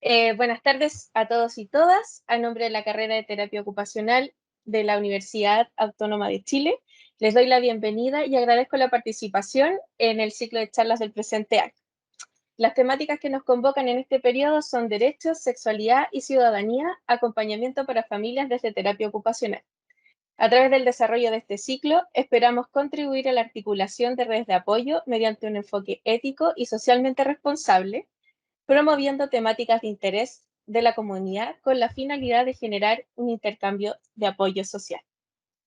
Buenas tardes a todos y todas. A nombre de la carrera de terapia ocupacional de la Universidad Autónoma de Chile, les doy la bienvenida y agradezco la participación en el ciclo de charlas del presente año. Las temáticas que nos convocan en este periodo son derechos, sexualidad y ciudadanía, acompañamiento para familias desde terapia ocupacional. A través del desarrollo de este ciclo, esperamos contribuir a la articulación de redes de apoyo mediante un enfoque ético y socialmente responsable, promoviendo temáticas de interés de la comunidad con la finalidad de generar un intercambio de apoyo social.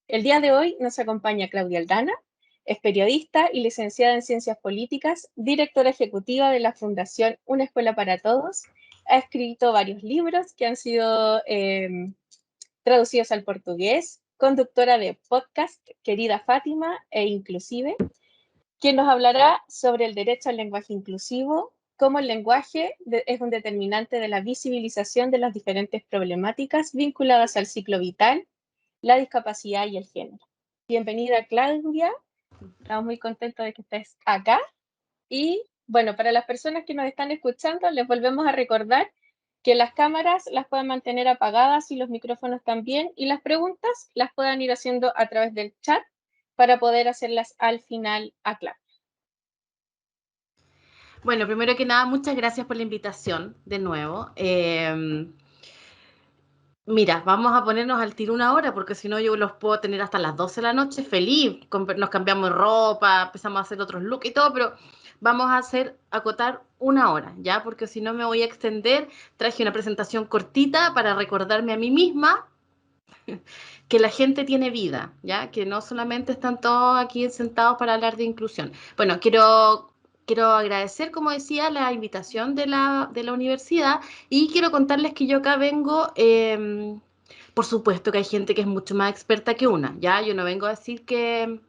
El día de hoy nos acompaña Claudia Aldana, es periodista y licenciada en Ciencias Políticas, directora ejecutiva de la Fundación Una Escuela para Todos. Ha escrito varios libros que han sido traducidos al portugués, conductora de podcast Querida Fátima e Inclusive, quien nos hablará sobre el derecho al lenguaje inclusivo, cómo el lenguaje es un determinante de la visibilización de las diferentes problemáticas vinculadas al ciclo vital, la discapacidad y el género. Bienvenida, Claudia. Estamos muy contentos de que estés acá. Y bueno, para las personas que nos están escuchando, les volvemos a recordar que las cámaras las pueden mantener apagadas y los micrófonos también, y las preguntas las puedan ir haciendo a través del chat para poder hacerlas al final a Claudia. Bueno, primero que nada, muchas gracias por la invitación de nuevo. Mira, vamos a ponernos al tiro una hora porque si no yo los puedo tener hasta las 12 de la noche feliz. Nos cambiamos de ropa, empezamos a hacer otros looks y todo, pero vamos a acotar una hora, ¿ya? Porque si no me voy a extender. Traje una presentación cortita para recordarme a mí misma que la gente tiene vida, ¿ya? Que no solamente están todos aquí sentados para hablar de inclusión. Bueno, quiero agradecer, como decía, la invitación de la universidad y quiero contarles que yo acá vengo, por supuesto que hay gente que es mucho más experta que una, ¿ya? Yo no vengo a decir que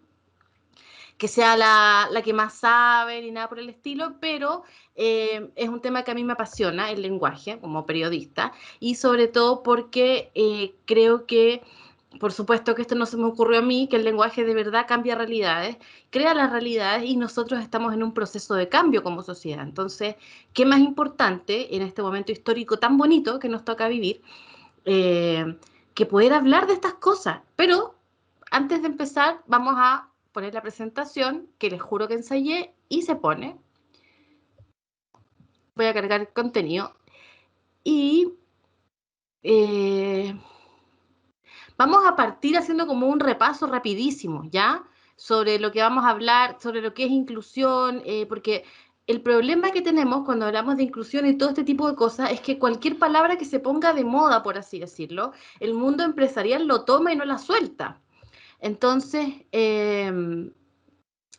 sea la que más sabe ni nada por el estilo, pero es un tema que a mí me apasiona, el lenguaje, como periodista, y sobre todo porque creo que, por supuesto que esto no se me ocurrió a mí, que el lenguaje de verdad cambia realidades, crea las realidades y nosotros estamos en un proceso de cambio como sociedad. Entonces, ¿qué más importante en este momento histórico tan bonito que nos toca vivir eh, que poder hablar de estas cosas? Pero antes de empezar, vamos a poner la presentación, que les juro que ensayé y se pone. Voy a cargar el contenido y eh, vamos a partir haciendo como un repaso rapidísimo, ¿ya? Sobre lo que vamos a hablar, sobre lo que es inclusión, porque el problema que tenemos cuando hablamos de inclusión y todo este tipo de cosas es que cualquier palabra que se ponga de moda, por así decirlo, el mundo empresarial lo toma y no la suelta. Entonces,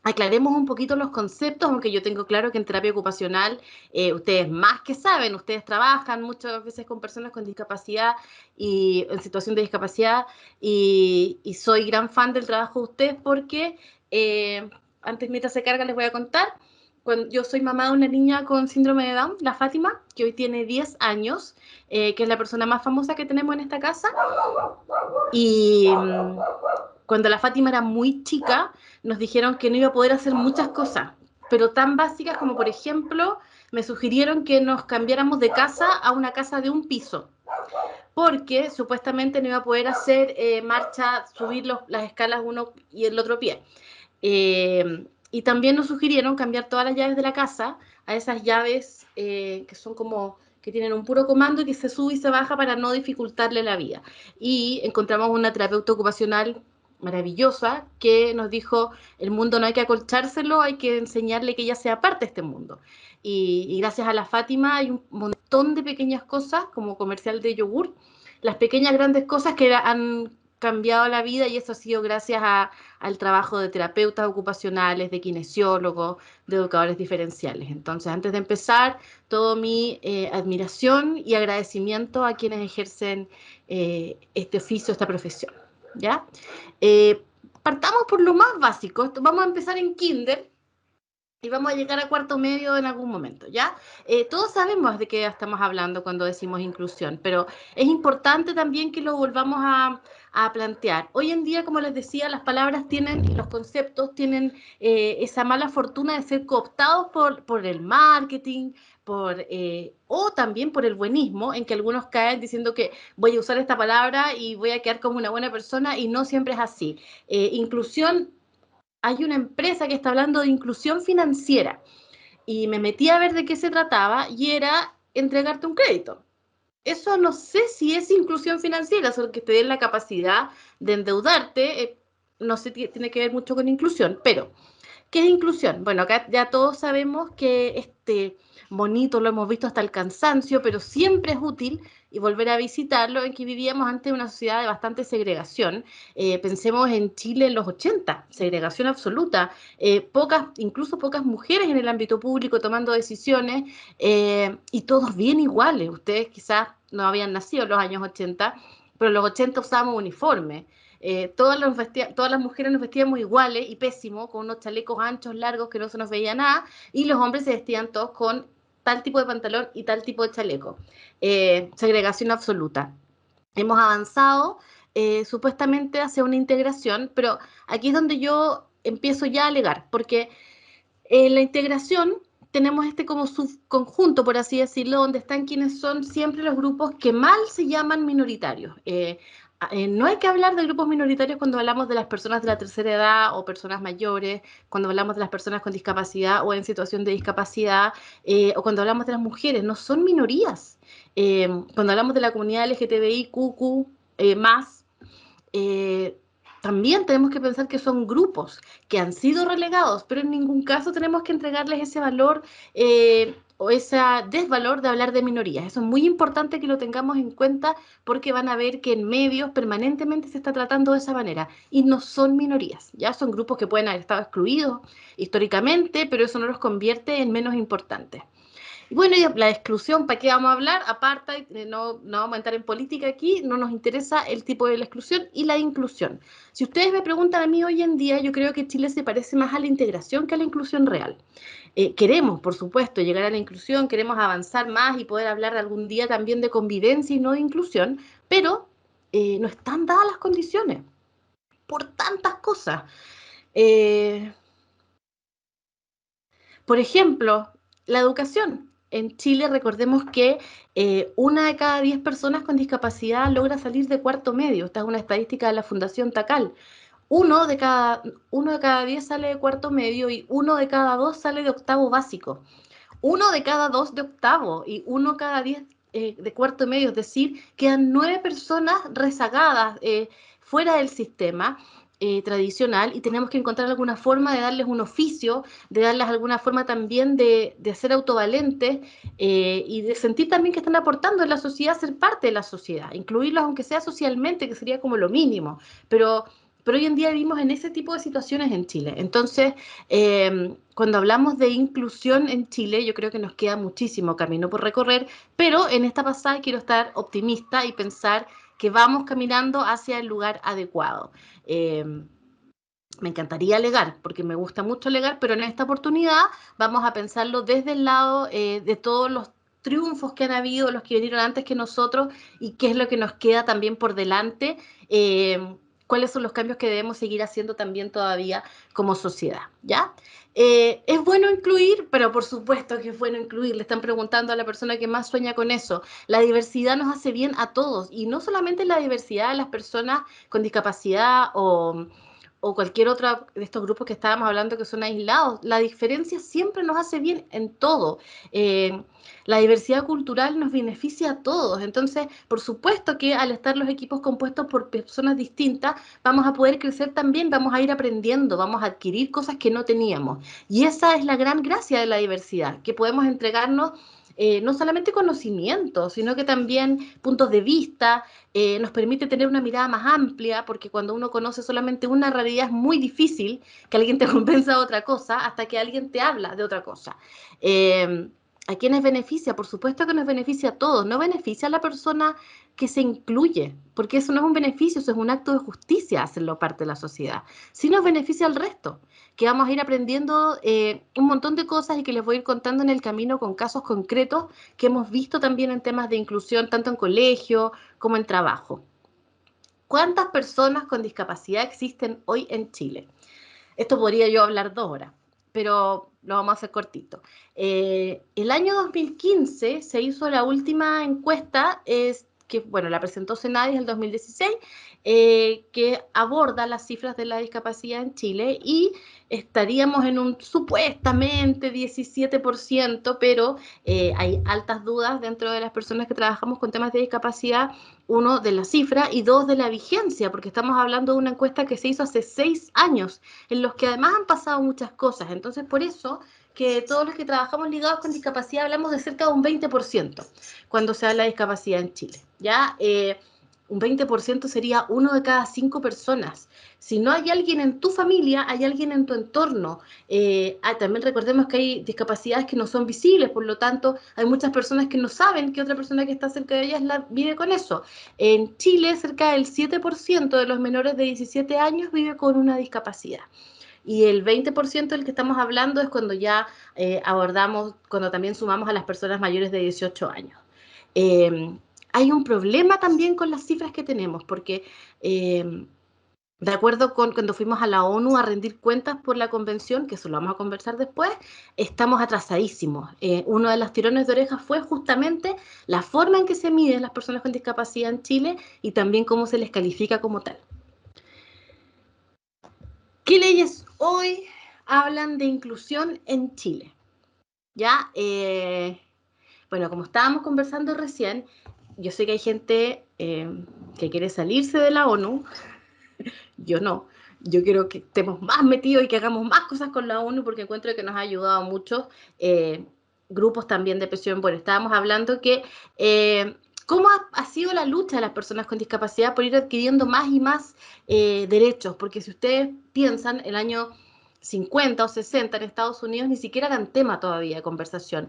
aclaremos un poquito los conceptos, aunque yo tengo claro que en terapia ocupacional ustedes más que saben, ustedes trabajan muchas veces con personas con discapacidad y en situación de discapacidad y soy gran fan del trabajo de ustedes porque antes mientras se carga les voy a contar. Cuando yo soy mamá de una niña con síndrome de Down, la Fátima, que hoy tiene 10 años, que es la persona más famosa que tenemos en esta casa. Y cuando la Fátima era muy chica, nos dijeron que no iba a poder hacer muchas cosas, pero tan básicas como, por ejemplo, me sugirieron que nos cambiáramos de casa a una casa de un piso, porque supuestamente no iba a poder hacer marcha, subir las escalas uno y el otro pie. Y también nos sugirieron cambiar todas las llaves de la casa a esas llaves que son como que tienen un puro comando y que se sube y se baja para no dificultarle la vida. Y encontramos una terapeuta ocupacional maravillosa que nos dijo, el mundo no hay que acolchárselo, hay que enseñarle que ella sea parte de este mundo. Y gracias a la Fátima hay un montón de pequeñas cosas, como comercial de yogur, las pequeñas grandes cosas que han cambiado la vida y eso ha sido gracias al trabajo de terapeutas ocupacionales, de kinesiólogos, de educadores diferenciales. Entonces, antes de empezar, todo mi admiración y agradecimiento a quienes ejercen este oficio, esta profesión. ¿Ya? Partamos por lo más básico. Vamos a empezar en kinder. y vamos a llegar a cuarto medio en algún momento, ¿ya? Todos sabemos de qué estamos hablando cuando decimos inclusión, pero es importante también que lo volvamos a plantear. Hoy en día, como les decía, las palabras tienen, y los conceptos tienen esa mala fortuna de ser cooptados por el marketing, o también por el buenismo, en que algunos caen diciendo que voy a usar esta palabra y voy a quedar como una buena persona, y no siempre es así. Inclusión, hay una empresa que está hablando de inclusión financiera y me metí a ver de qué se trataba y era entregarte un crédito. Eso no sé si es inclusión financiera, solo que te den la capacidad de endeudarte, no sé, tiene que ver mucho con inclusión, pero ¿qué es inclusión? Bueno, acá ya todos sabemos que este bonito lo hemos visto hasta el cansancio, pero siempre es útil y volver a visitarlo, en que vivíamos antes de una sociedad de bastante segregación. Pensemos en Chile en los 80, segregación absoluta, incluso pocas mujeres en el ámbito público tomando decisiones, y todos bien iguales. Ustedes quizás no habían nacido en los años 80, pero en los 80 usábamos uniforme. Todas las mujeres nos vestíamos iguales y pésimo, con unos chalecos anchos, largos, que no se nos veía nada, y los hombres se vestían todos con tal tipo de pantalón y tal tipo de chaleco. Segregación absoluta. Hemos avanzado supuestamente hacia una integración, pero aquí es donde yo empiezo ya a alegar, porque en la integración tenemos este como subconjunto, por así decirlo, donde están quienes son siempre los grupos que mal se llaman minoritarios. No hay que hablar de grupos minoritarios cuando hablamos de las personas de la tercera edad o personas mayores, cuando hablamos de las personas con discapacidad o en situación de discapacidad, o cuando hablamos de las mujeres, no son minorías. Cuando hablamos de la comunidad LGTBI, QQ, más, eh, también tenemos que pensar que son grupos que han sido relegados, pero en ningún caso tenemos que entregarles ese valor o ese desvalor de hablar de minorías. Eso es muy importante que lo tengamos en cuenta, porque van a ver que en medios permanentemente se está tratando de esa manera y no son minorías, ya son grupos que pueden haber estado excluidos históricamente, pero eso no los convierte en menos importantes. Y bueno, y la exclusión, ¿para qué vamos a hablar? Apartheid, no vamos a entrar en política aquí, no nos interesa el tipo de la exclusión y la inclusión. Si ustedes me preguntan a mí hoy en día, yo creo que Chile se parece más a la integración que a la inclusión real. Queremos, por supuesto, llegar a la inclusión, queremos avanzar más y poder hablar algún día también de convivencia y no de inclusión, pero no están dadas las condiciones por tantas cosas. Eh, Por ejemplo, la educación. En Chile recordemos que una de cada 10 personas con discapacidad logra salir de cuarto medio. Esta es una estadística de la Fundación Tacal. Uno de cada 10 sale de cuarto medio y uno de cada dos sale de octavo básico. Uno de cada dos de octavo y uno cada 10 de cuarto medio. Es decir, quedan 9 personas rezagadas fuera del sistema tradicional, y tenemos que encontrar alguna forma de darles un oficio, de darles alguna forma también de ser autovalentes, y de sentir también que están aportando en la sociedad, ser parte de la sociedad, incluirlos aunque sea socialmente, que sería como lo mínimo, pero, pero hoy en día vivimos en ese tipo de situaciones en Chile. Entonces, cuando hablamos de inclusión en Chile, yo creo que nos queda muchísimo camino por recorrer, pero en esta pasada quiero estar optimista y pensar que vamos caminando hacia el lugar adecuado. Eh, Me encantaría alegar, porque me gusta mucho alegar, pero en esta oportunidad vamos a pensarlo desde el lado de todos los triunfos que han habido, los que vinieron antes que nosotros, y qué es lo que nos queda también por delante, cuáles son los cambios que debemos seguir haciendo también todavía como sociedad, ¿ya? Es bueno incluir, pero por supuesto que es bueno incluir. Le están preguntando a la persona que más sueña con eso. La diversidad nos hace bien a todos, y no solamente la diversidad de las personas con discapacidad o cualquier otro de estos grupos que estábamos hablando que son aislados. La diferencia siempre nos hace bien en todo. Eh, la diversidad cultural nos beneficia a todos. Entonces, por supuesto que al estar los equipos compuestos por personas distintas, vamos a poder crecer también, vamos a ir aprendiendo, vamos a adquirir cosas que no teníamos. Y esa es la gran gracia de la diversidad, que podemos entregarnos no solamente conocimientos, sino que también puntos de vista. Nos permite tener una mirada más amplia, porque cuando uno conoce solamente una realidad es muy difícil que alguien te convenza de otra cosa hasta que alguien te habla de otra cosa. ¿A quiénes beneficia? Por supuesto que nos beneficia a todos. No beneficia a la persona que se incluye, porque eso no es un beneficio, eso es un acto de justicia hacerlo parte de la sociedad. Sí nos beneficia al resto, que vamos a ir aprendiendo un montón de cosas y que les voy a ir contando en el camino con casos concretos que hemos visto también en temas de inclusión, tanto en colegio como en trabajo. ¿Cuántas personas con discapacidad existen hoy en Chile? Esto podría yo hablar 2 horas, pero lo vamos a hacer cortito. El año 2015 se hizo la última encuesta, que bueno, la presentó Senadis el 2016, que aborda las cifras de la discapacidad en Chile y estaríamos en un supuestamente 17%, pero hay altas dudas dentro de las personas que trabajamos con temas de discapacidad, uno de la cifra y dos de la vigencia, porque estamos hablando de una encuesta que se hizo hace 6 años, en los que además han pasado muchas cosas. Entonces, por eso que todos los que trabajamos ligados con discapacidad hablamos de cerca de un 20% cuando se habla de discapacidad en Chile. ¿Ya? Un 20% sería 1 de cada 5 personas. Si no hay alguien en tu familia, hay alguien en tu entorno. También recordemos que hay discapacidades que no son visibles, por lo tanto, hay muchas personas que no saben que otra persona que está cerca de ellas vive con eso. En Chile, cerca del 7% de los menores de 17 años vive con una discapacidad. Y el 20% del que estamos hablando es cuando ya abordamos, cuando también sumamos a las personas mayores de 18 años. Eh, Hay un problema también con las cifras que tenemos, porque de acuerdo con cuando fuimos a la ONU a rendir cuentas por la convención, que eso lo vamos a conversar después, estamos atrasadísimos. Uno de los tirones de orejas fue justamente la forma en que se miden las personas con discapacidad en Chile y también cómo se les califica como tal. ¿Qué leyes hoy hablan de inclusión en Chile? Ya, bueno, como estábamos conversando recién, yo sé que hay gente que quiere salirse de la ONU, yo no. Yo quiero que estemos más metidos y que hagamos más cosas con la ONU porque encuentro que nos ha ayudado mucho. Grupos también de presión. Bueno, estábamos hablando que cómo ha sido la lucha de las personas con discapacidad por ir adquiriendo más y más derechos, porque si ustedes piensan, el año 50 o 60 en Estados Unidos ni siquiera eran tema todavía de conversación.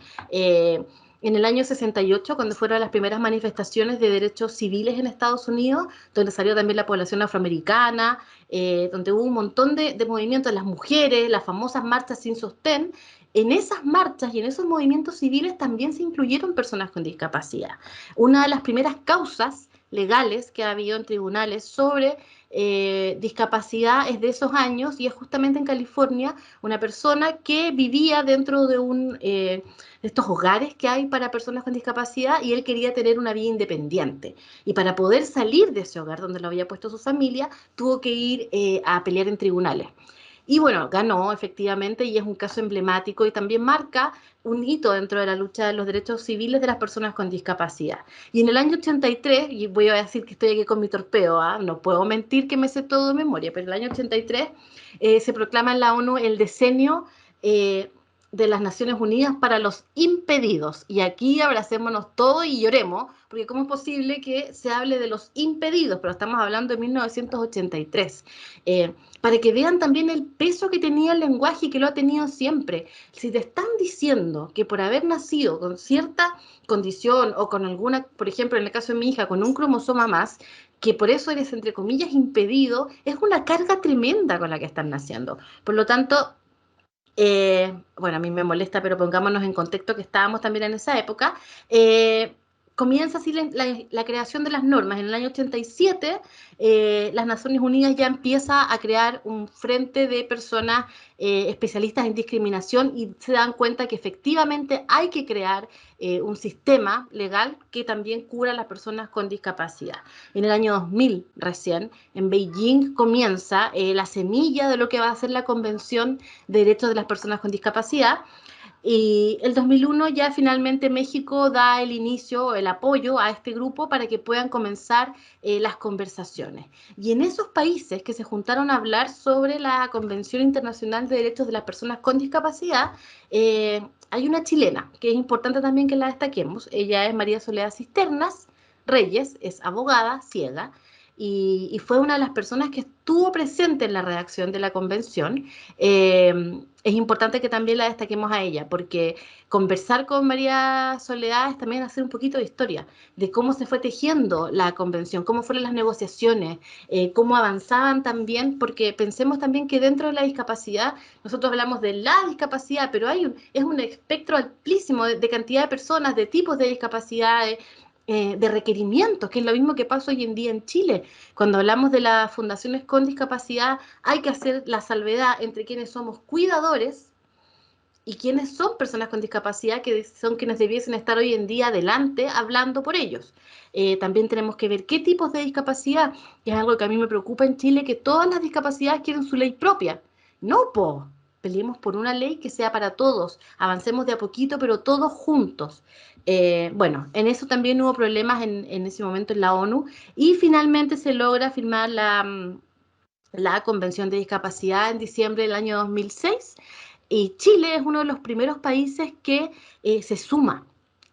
En el año 68, cuando fueron las primeras manifestaciones de derechos civiles en Estados Unidos, donde salió también la población afroamericana, donde hubo un montón de movimientos, las mujeres, las famosas marchas sin sostén. En esas marchas y en esos movimientos civiles también se incluyeron personas con discapacidad. Una de las primeras causas legales que ha habido en tribunales sobre discapacidad es de esos años y es justamente en California una persona que vivía dentro de estos hogares que hay para personas con discapacidad y él quería tener una vida independiente. Y para poder salir de ese hogar donde lo había puesto su familia, tuvo que ir a pelear en tribunales. Y bueno, ganó efectivamente y es un caso emblemático y también marca un hito dentro de la lucha de los derechos civiles de las personas con discapacidad. Y en el año 83, y voy a decir que estoy aquí con mi torpeo, no puedo mentir que me sé todo de memoria, pero en el año 83 se proclama en la ONU el decenio de las Naciones Unidas para los impedidos. Y aquí abracémonos todos y lloremos, porque ¿cómo es posible que se hable de los impedidos? Pero estamos hablando de 1983. Para que vean también el peso que tenía el lenguaje y que lo ha tenido siempre. Si te están diciendo que por haber nacido con cierta condición o con alguna, por ejemplo, en el caso de mi hija, con un cromosoma más, que por eso eres, entre comillas, impedido, es una carga tremenda con la que están naciendo. Por lo tanto, bueno, a mí me molesta, pero pongámonos en contexto que estábamos también en esa época, comienza así la creación de las normas. En el año 87, las Naciones Unidas ya empieza a crear un frente de personas especialistas en discriminación y se dan cuenta que efectivamente hay que crear un sistema legal que también cubra a las personas con discapacidad. En el año 2000 recién, en Beijing comienza la semilla de lo que va a ser la Convención de Derechos de las Personas con Discapacidad. Y el 2001 ya finalmente México da el inicio, el apoyo a este grupo para que puedan comenzar las conversaciones. Y en esos países que se juntaron a hablar sobre la Convención Internacional de Derechos de las Personas con Discapacidad, hay una chilena, que es importante también que la destaquemos. Ella es María Soledad Cisternas Reyes, es abogada ciega, y fue una de las personas que estuvo presente en la redacción de la convención. Es importante que también la destaquemos a ella, porque conversar con María Soledad es también hacer un poquito de historia, de cómo se fue tejiendo la convención, cómo fueron las negociaciones, cómo avanzaban también, porque pensemos también que dentro de la discapacidad, nosotros hablamos de la discapacidad, pero es un espectro amplísimo de cantidad de personas, de tipos de discapacidades, de requerimientos, que es lo mismo que pasa hoy en día en Chile. Cuando hablamos de las fundaciones con discapacidad, hay que hacer la salvedad entre quienes somos cuidadores y quienes son personas con discapacidad, que son quienes debiesen estar hoy en día adelante hablando por ellos. También tenemos que ver qué tipos de discapacidad, que es algo que a mí me preocupa en Chile, que todas las discapacidades quieren su ley propia. No, peleemos por una ley que sea para todos, avancemos de a poquito, pero todos juntos. Bueno, en eso también hubo problemas en ese momento en la ONU y finalmente se logra firmar la Convención de Discapacidad en diciembre del año 2006 y Chile es uno de los primeros países que se suma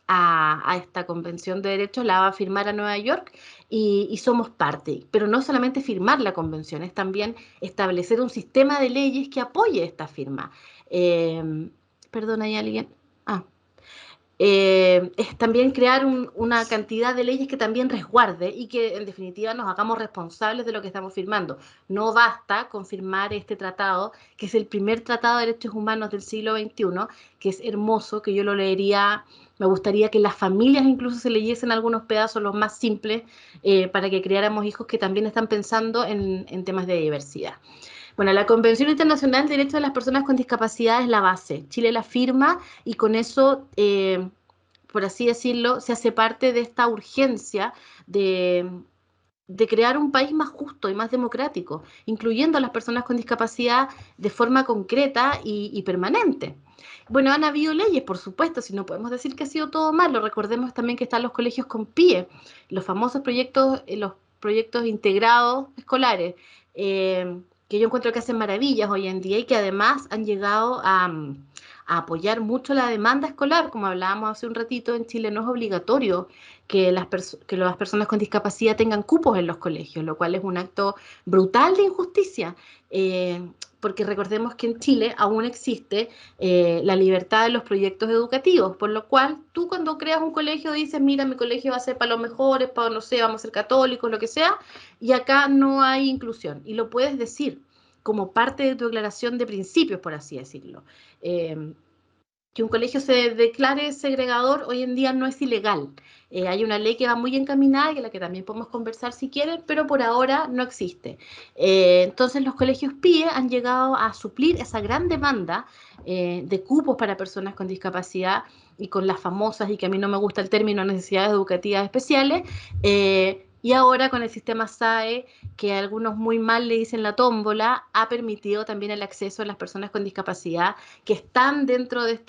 a esta Convención de Derechos, la va a firmar a Nueva York y somos parte. Pero no solamente firmar la convención, es también establecer un sistema de leyes que apoye esta firma. Perdón, ¿hay alguien? Ah, es también crear una cantidad de leyes que también resguarde y que en definitiva nos hagamos responsables de lo que estamos firmando. No basta con firmar este tratado, que es el primer tratado de derechos humanos del siglo XXI, que es hermoso, que yo lo leería, me gustaría que las familias incluso se leyesen algunos pedazos, los más simples, para que creáramos hijos que también están pensando en temas de diversidad. Bueno, la Convención Internacional de Derechos de las Personas con Discapacidad es la base. Chile la firma y con eso, por así decirlo, se hace parte de esta urgencia de, de crear un país más justo y más democrático, incluyendo a las personas con discapacidad de forma concreta y permanente. Bueno, han habido leyes, por supuesto, si no podemos decir que ha sido todo malo. Recordemos también que están los colegios con PIE, los famosos los proyectos integrados escolares, que yo encuentro que hacen maravillas hoy en día y que además han llegado a apoyar mucho la demanda escolar. Como hablábamos hace un ratito, en Chile no es obligatorio que las personas con discapacidad tengan cupos en los colegios, lo cual es un acto brutal de injusticia, porque recordemos que en Chile aún existe la libertad de los proyectos educativos, por lo cual tú cuando creas un colegio dices, mira, mi colegio va a ser para los mejores, para, no sé, vamos a ser católicos, lo que sea, y acá no hay inclusión, y lo puedes decir como parte de tu declaración de principios, por así decirlo. Eh, que un colegio se declare segregador hoy en día no es ilegal. Hay una ley que va muy encaminada y de la que también podemos conversar si quieren, pero por ahora no existe. Entonces los colegios PIE han llegado a suplir esa gran demanda de cupos para personas con discapacidad y con las famosas, y que a mí no me gusta el término, necesidades educativas especiales, y ahora con el sistema SAE, que algunos muy mal le dicen la tómbola, ha permitido también el acceso a las personas con discapacidad que están dentro de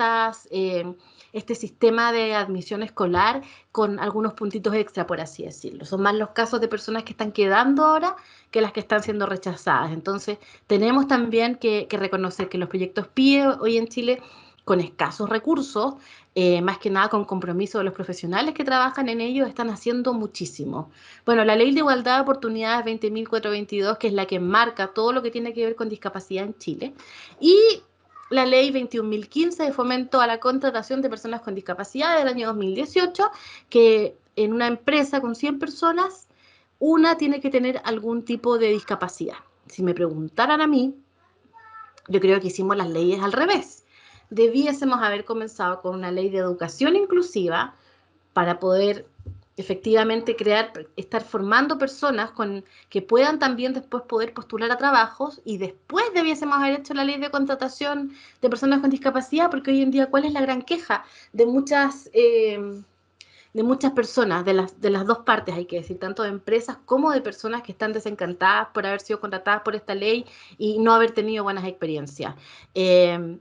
este sistema de admisión escolar con algunos puntitos extra, por así decirlo. Son más los casos de personas que están quedando ahora que las que están siendo rechazadas. Entonces, tenemos también que reconocer que los proyectos PIE hoy en Chile, con escasos recursos, más que nada con compromiso de los profesionales que trabajan en ellos, están haciendo muchísimo. Bueno, la Ley de Igualdad de Oportunidades 20.422, que es la que marca todo lo que tiene que ver con discapacidad en Chile, y la Ley 21.015 de fomento a la contratación de personas con discapacidad del año 2018, que en una empresa con 100 personas, una tiene que tener algún tipo de discapacidad. Si me preguntaran a mí, yo creo que hicimos las leyes al revés. Debiésemos haber comenzado con una ley de educación inclusiva para poder efectivamente estar formando personas que puedan también después poder postular a trabajos, y después debiésemos haber hecho la ley de contratación de personas con discapacidad, porque hoy en día, ¿cuál es la gran queja de muchas personas, de las dos partes, hay que decir, tanto de empresas como de personas que están desencantadas por haber sido contratadas por esta ley y no haber tenido buenas experiencias? Eh,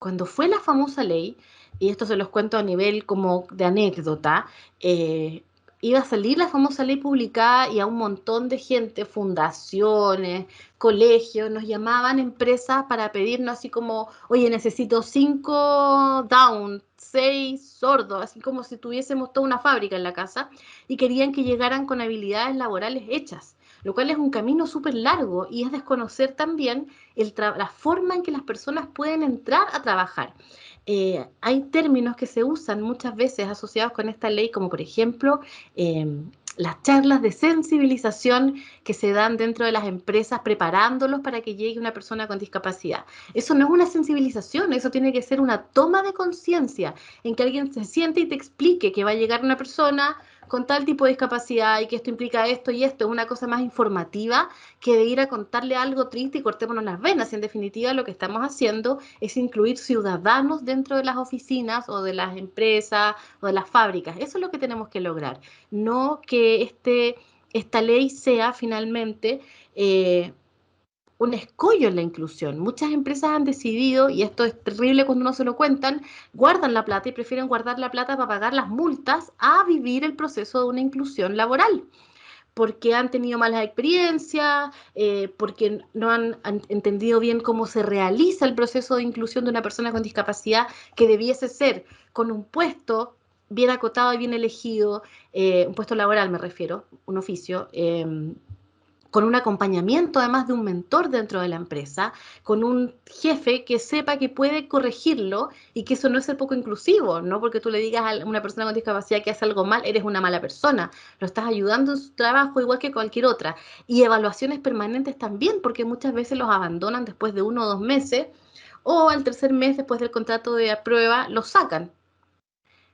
Cuando fue la famosa ley, y esto se los cuento a nivel como de anécdota, eh, iba a salir la famosa ley publicada y a un montón de gente, fundaciones, colegios, nos llamaban empresas para pedirnos así como, oye, necesito 5 down, 6 sordos, así como si tuviésemos toda una fábrica en la casa, y querían que llegaran con habilidades laborales hechas. lo cual es un camino súper largo y es desconocer también la forma en que las personas pueden entrar a trabajar. Hay términos que se usan muchas veces asociados con esta ley, como por ejemplo eh, las charlas de sensibilización que se dan dentro de las empresas preparándolos para que llegue una persona con discapacidad. Eso no es una sensibilización, eso tiene que ser una toma de conciencia en que alguien se siente y te explique que va a llegar una persona con tal tipo de discapacidad y que esto implica esto y esto, es una cosa más informativa que de ir a contarle algo triste y cortémonos las venas. Y en definitiva lo que estamos haciendo es incluir ciudadanos dentro de las oficinas o de las empresas o de las fábricas. Eso es lo que tenemos que lograr, no que esta ley sea finalmente un escollo en la inclusión. Muchas empresas han decidido, y esto es terrible cuando uno se lo cuentan, guardan la plata y prefieren guardar la plata para pagar las multas a vivir el proceso de una inclusión laboral, porque han tenido malas experiencias, porque no han entendido bien cómo se realiza el proceso de inclusión de una persona con discapacidad, que debiese ser con un puesto bien acotado y bien elegido, un puesto laboral me refiero, un oficio, con un acompañamiento además de un mentor dentro de la empresa, con un jefe que sepa que puede corregirlo y que eso no es ser poco inclusivo, no porque tú le digas a una persona con discapacidad que hace algo mal, eres una mala persona, lo estás ayudando en su trabajo igual que cualquier otra. Y evaluaciones permanentes también, porque muchas veces los abandonan después de 1 o 2 meses o al tercer mes después del contrato de prueba los sacan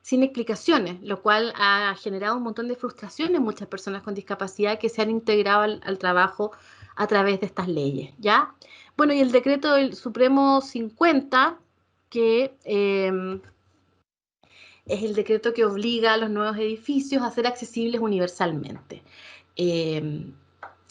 sin explicaciones, lo cual ha generado un montón de frustración en muchas personas con discapacidad que se han integrado al trabajo a través de estas leyes, ¿ya? Bueno, y el decreto del Supremo 50, que es el decreto que obliga a los nuevos edificios a ser accesibles universalmente. Eh,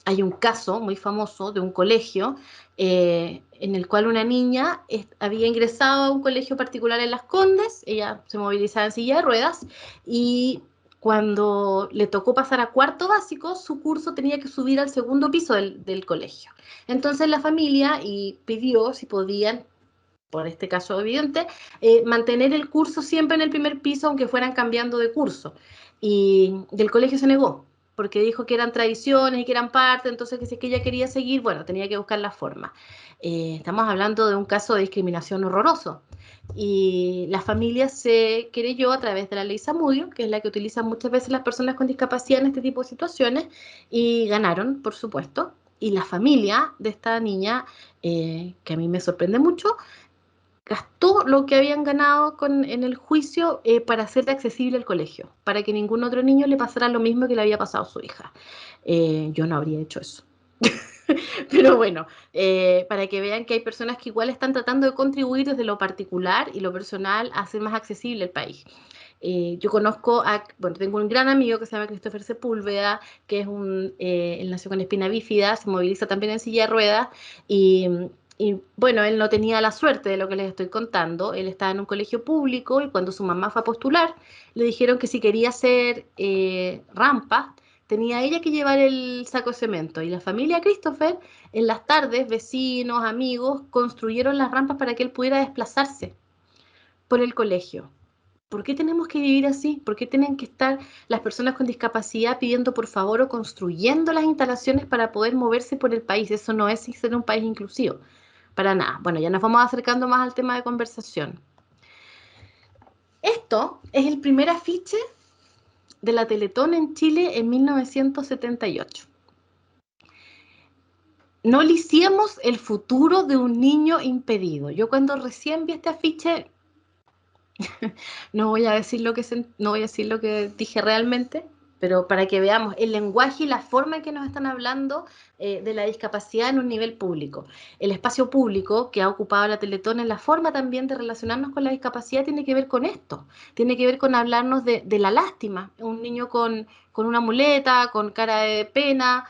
Hay un caso muy famoso de un colegio en el cual una niña había ingresado a un colegio particular en Las Condes, ella se movilizaba en silla de ruedas y cuando le tocó pasar a cuarto básico, su curso tenía que subir al segundo piso del colegio. Entonces la familia pidió si podían, por este caso evidente, mantener el curso siempre en el primer piso, aunque fueran cambiando de curso. Y el colegio se negó, porque dijo que eran tradiciones y que eran parte, entonces que si es que ella quería seguir, bueno, tenía que buscar la forma. Estamos hablando de un caso de discriminación horroroso. Y la familia se querelló a través de la ley Zamudio, que es la que utilizan muchas veces las personas con discapacidad en este tipo de situaciones, y ganaron, por supuesto. Y la familia de esta niña, que a mí me sorprende mucho, gastó lo que habían ganado en el juicio para hacer accesible el colegio, para que ningún otro niño le pasara lo mismo que le había pasado a su hija. Yo no habría hecho eso. Pero bueno, para que vean que hay personas que igual están tratando de contribuir desde lo particular y lo personal a hacer más accesible el país. Yo conozco bueno, tengo un gran amigo que se llama Christopher Sepúlveda, que él nació con espina bífida, se moviliza también en silla de ruedas y, y bueno, él no tenía la suerte de lo que les estoy contando. Él estaba en un colegio público y cuando su mamá fue a postular, le dijeron que si quería hacer rampa, tenía ella que llevar el saco de cemento. Y la familia Christopher, en las tardes, vecinos, amigos, construyeron las rampas para que él pudiera desplazarse por el colegio. ¿Por qué tenemos que vivir así? ¿Por qué tienen que estar las personas con discapacidad pidiendo por favor o construyendo las instalaciones para poder moverse por el país? Eso no es ser un país inclusivo, para nada. Bueno, ya nos vamos acercando más al tema de conversación. Esto es el primer afiche de la Teletón en Chile en 1978. No liciemos el futuro de un niño impedido. Yo cuando recién vi este afiche, no voy a decir no voy a decir lo que dije realmente, pero para que veamos el lenguaje y la forma en que nos están hablando de la discapacidad en un nivel público. El espacio público que ha ocupado la Teletón en la forma también de relacionarnos con la discapacidad tiene que ver con esto, tiene que ver con hablarnos de la lástima. Un niño con una muleta, con cara de pena,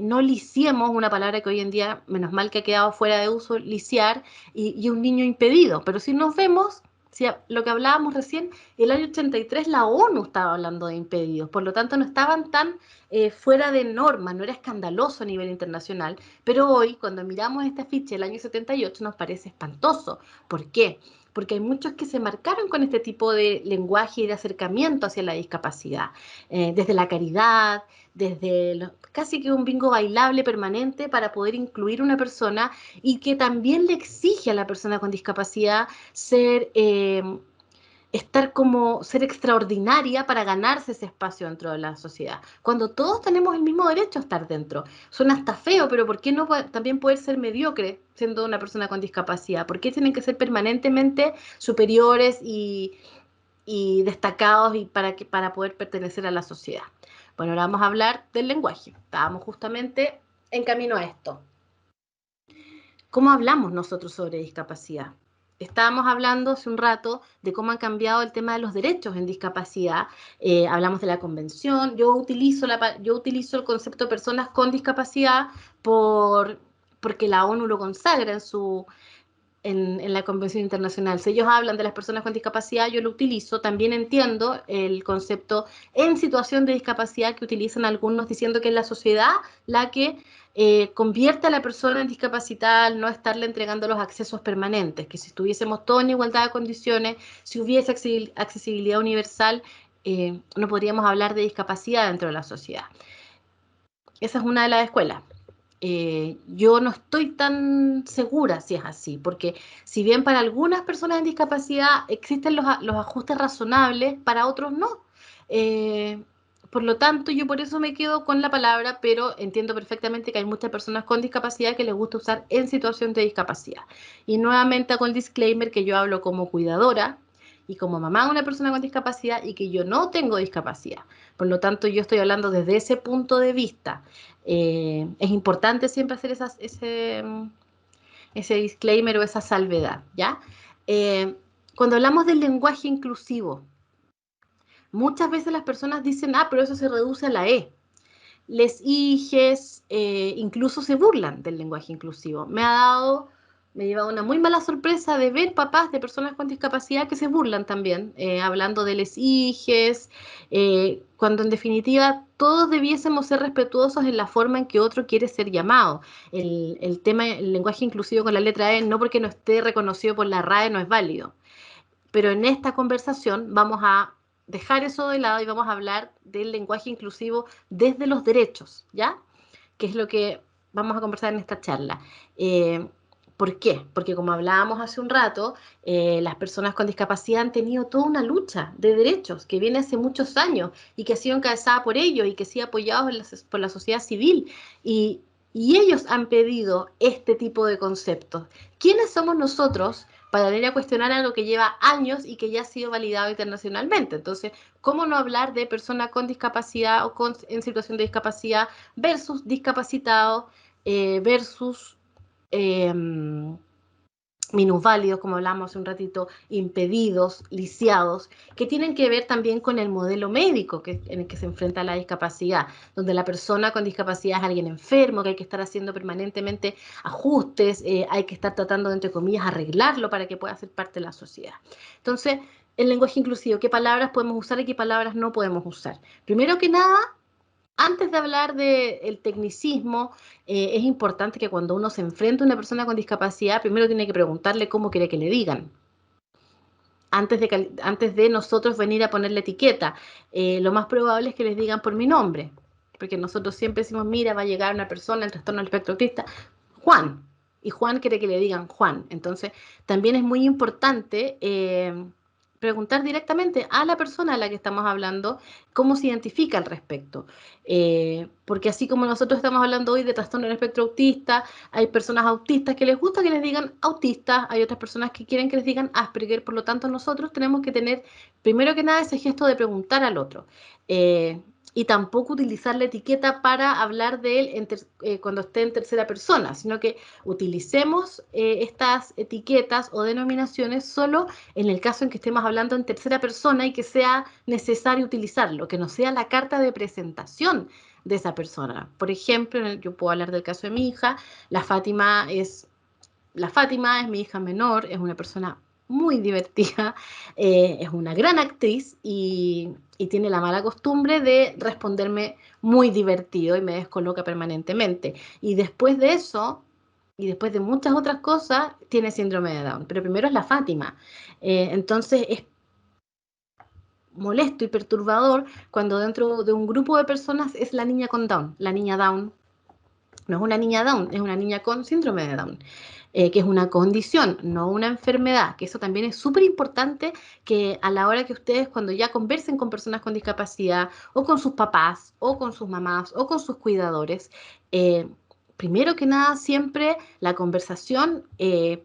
no lisiemos, una palabra que hoy en día, menos mal que ha quedado fuera de uso, lisiar, y un niño impedido. Pero si nos vemos, si lo que hablábamos recién, el año 83 la ONU estaba hablando de impedidos, por lo tanto no estaban tan fuera de norma, no era escandaloso a nivel internacional, pero hoy cuando miramos este afiche del año 78 nos parece espantoso. ¿Por qué? Porque hay muchos que se marcaron con este tipo de lenguaje y de acercamiento hacia la discapacidad, desde la caridad, casi que un bingo bailable permanente para poder incluir una persona y que también le exige a la persona con discapacidad ser extraordinaria para ganarse ese espacio dentro de la sociedad. Cuando todos tenemos el mismo derecho a estar dentro. Suena hasta feo, pero ¿por qué no también poder ser mediocre siendo una persona con discapacidad? ¿Por qué tienen que ser permanentemente superiores y destacados para poder pertenecer a la sociedad? Bueno, ahora vamos a hablar del lenguaje. Estábamos justamente en camino a esto. ¿Cómo hablamos nosotros sobre discapacidad? Estábamos hablando hace un rato de cómo han cambiado el tema de los derechos en discapacidad. Hablamos de la convención. Yo utilizo el concepto de personas con discapacidad porque la ONU lo consagra en la Convención Internacional. Si ellos hablan de las personas con discapacidad, yo lo utilizo. También entiendo el concepto en situación de discapacidad que utilizan algunos diciendo que es la sociedad la que convierte a la persona en discapacitada al no estarle entregando los accesos permanentes, que si estuviésemos todos en igualdad de condiciones, si hubiese accesibilidad universal, no podríamos hablar de discapacidad dentro de la sociedad. Esa es una de las escuelas. Yo no estoy tan segura si es así, porque si bien para algunas personas en discapacidad existen los ajustes razonables, para otros no. Eh, por lo tanto, yo por eso me quedo con la palabra, pero entiendo perfectamente que hay muchas personas con discapacidad que les gusta usar en situación de discapacidad. Y nuevamente hago el disclaimer que yo hablo como cuidadora y como mamá de una persona con discapacidad y que yo no tengo discapacidad. Por lo tanto, yo estoy hablando desde ese punto de vista. Es importante siempre hacer ese disclaimer o esa salvedad, ¿ya? Cuando hablamos del lenguaje inclusivo, muchas veces las personas dicen, pero eso se reduce a la E. Les hijes, incluso se burlan del lenguaje inclusivo. Me ha llevado una muy mala sorpresa de ver papás de personas con discapacidad que se burlan también, hablando de les hijes, cuando en definitiva todos debiésemos ser respetuosos en la forma en que otro quiere ser llamado. El lenguaje inclusivo con la letra E, no porque no esté reconocido por la RAE, no es válido. Pero en esta conversación vamos a dejar eso de lado y vamos a hablar del lenguaje inclusivo desde los derechos, ¿ya? Que es lo que vamos a conversar en esta charla. ¿Por qué? Porque como hablábamos hace un rato, las personas con discapacidad han tenido toda una lucha de derechos que viene hace muchos años y que ha sido encabezada por ellos y que ha sido apoyados por la sociedad civil. Y, y ellos han pedido este tipo de conceptos. ¿Quiénes somos nosotros para venir a cuestionar algo que lleva años y que ya ha sido validado internacionalmente? Entonces, ¿cómo no hablar de personas con discapacidad o en situación de discapacidad versus discapacitados versus eh, minusválidos, como hablamos hace un ratito, impedidos, lisiados, que tienen que ver también con el modelo médico en el que se enfrenta la discapacidad, donde la persona con discapacidad es alguien enfermo, que hay que estar haciendo permanentemente ajustes, hay que estar tratando de, entre comillas, arreglarlo para que pueda ser parte de la sociedad. Entonces, el lenguaje inclusivo, ¿qué palabras podemos usar y qué palabras no podemos usar? Primero que nada, antes de hablar del tecnicismo, es importante que cuando uno se enfrenta a una persona con discapacidad, primero tiene que preguntarle cómo quiere que le digan. Antes de nosotros venir a ponerle etiqueta, lo más probable es que les digan por mi nombre, porque nosotros siempre decimos, mira, va a llegar una persona en trastorno del espectro autista, Juan, y Juan quiere que le digan Juan. Entonces, también es muy importante preguntar directamente a la persona a la que estamos hablando cómo se identifica al respecto. Porque así como nosotros estamos hablando hoy de trastorno del espectro autista, hay personas autistas que les gusta que les digan autistas, hay otras personas que quieren que les digan Asperger, por lo tanto nosotros tenemos que tener, primero que nada, ese gesto de preguntar al otro. Y tampoco utilizar la etiqueta para hablar de él cuando esté en tercera persona, sino que utilicemos estas etiquetas o denominaciones solo en el caso en que estemos hablando en tercera persona y que sea necesario utilizarlo, que no sea la carta de presentación de esa persona. Por ejemplo, yo puedo hablar del caso de mi hija, la Fátima es mi hija menor, es una persona muy divertida, es una gran actriz y tiene la mala costumbre de responderme muy divertido y me descoloca permanentemente. Y después de eso, y después de muchas otras cosas, tiene síndrome de Down. Pero primero es la Fátima. Entonces molesto y perturbador cuando dentro de un grupo de personas es la niña con Down. La niña Down no es una niña Down, es una niña con síndrome de Down, que es una condición, no una enfermedad, que eso también es súper importante que a la hora que ustedes cuando ya conversen con personas con discapacidad o con sus papás o con sus mamás o con sus cuidadores, primero que nada siempre la conversación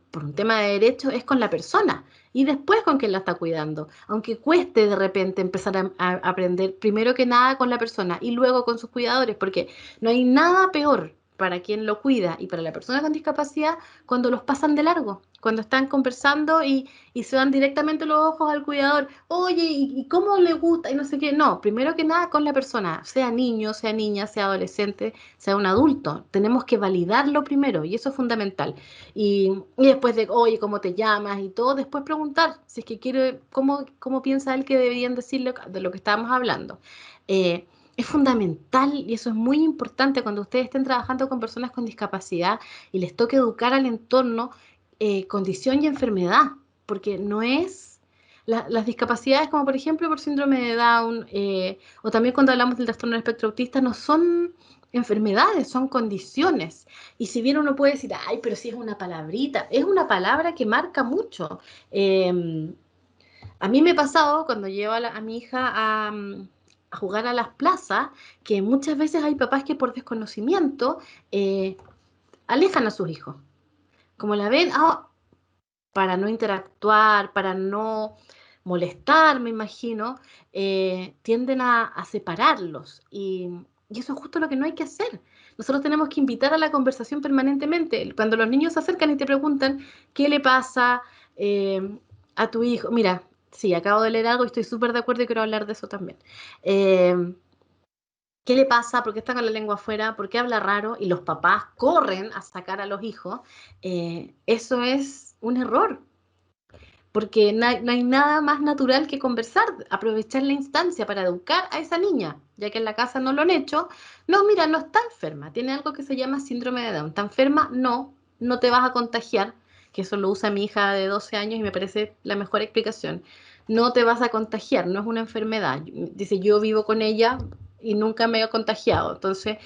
por un tema de derecho es con la persona y después con quien la está cuidando, aunque cueste de repente empezar a aprender primero que nada con la persona y luego con sus cuidadores, porque no hay nada peor para quien lo cuida y para la persona con discapacidad cuando los pasan de largo, cuando están conversando y se van directamente los ojos al cuidador, oye, ¿y cómo le gusta? Y no sé qué. No, primero que nada con la persona, sea niño, sea niña, sea adolescente, sea un adulto. Tenemos que validarlo primero y eso es fundamental. Y después de, oye, ¿cómo te llamas? Y todo, después preguntar si es que quiere, cómo piensa él que deberían decirle de lo que estábamos hablando. Eh, es fundamental y eso es muy importante cuando ustedes estén trabajando con personas con discapacidad y les toque educar al entorno, condición y enfermedad, porque no es las discapacidades como por ejemplo por síndrome de Down o también cuando hablamos del trastorno del espectro autista no son enfermedades, son condiciones. Y si bien uno puede decir, ay, pero si es una palabrita, es una palabra que marca mucho. Eh, a mí me ha pasado cuando llevo a mi hija a jugar a las plazas, que muchas veces hay papás que por desconocimiento alejan a sus hijos. Como la ven, para no interactuar, para no molestar, me imagino, tienden a separarlos. Y eso es justo lo que no hay que hacer. Nosotros tenemos que invitar a la conversación permanentemente. Cuando los niños se acercan y te preguntan qué le pasa a tu hijo, mira, sí, acabo de leer algo y estoy súper de acuerdo y quiero hablar de eso también. Eh, ¿Qué le pasa? ¿Por qué está con la lengua afuera? ¿Por qué habla raro? Y los papás corren a sacar a los hijos. Eso es un error porque no hay nada más natural que conversar, aprovechar la instancia para educar a esa niña, ya que en la casa no lo han hecho. No, mira, no está enferma, tiene algo que se llama síndrome de Down. ¿Está enferma? No, no te vas a contagiar, que eso lo usa mi hija de 12 años y me parece la mejor explicación. No te vas a contagiar, no es una enfermedad. Dice, yo vivo con ella y nunca me he contagiado. Entonces,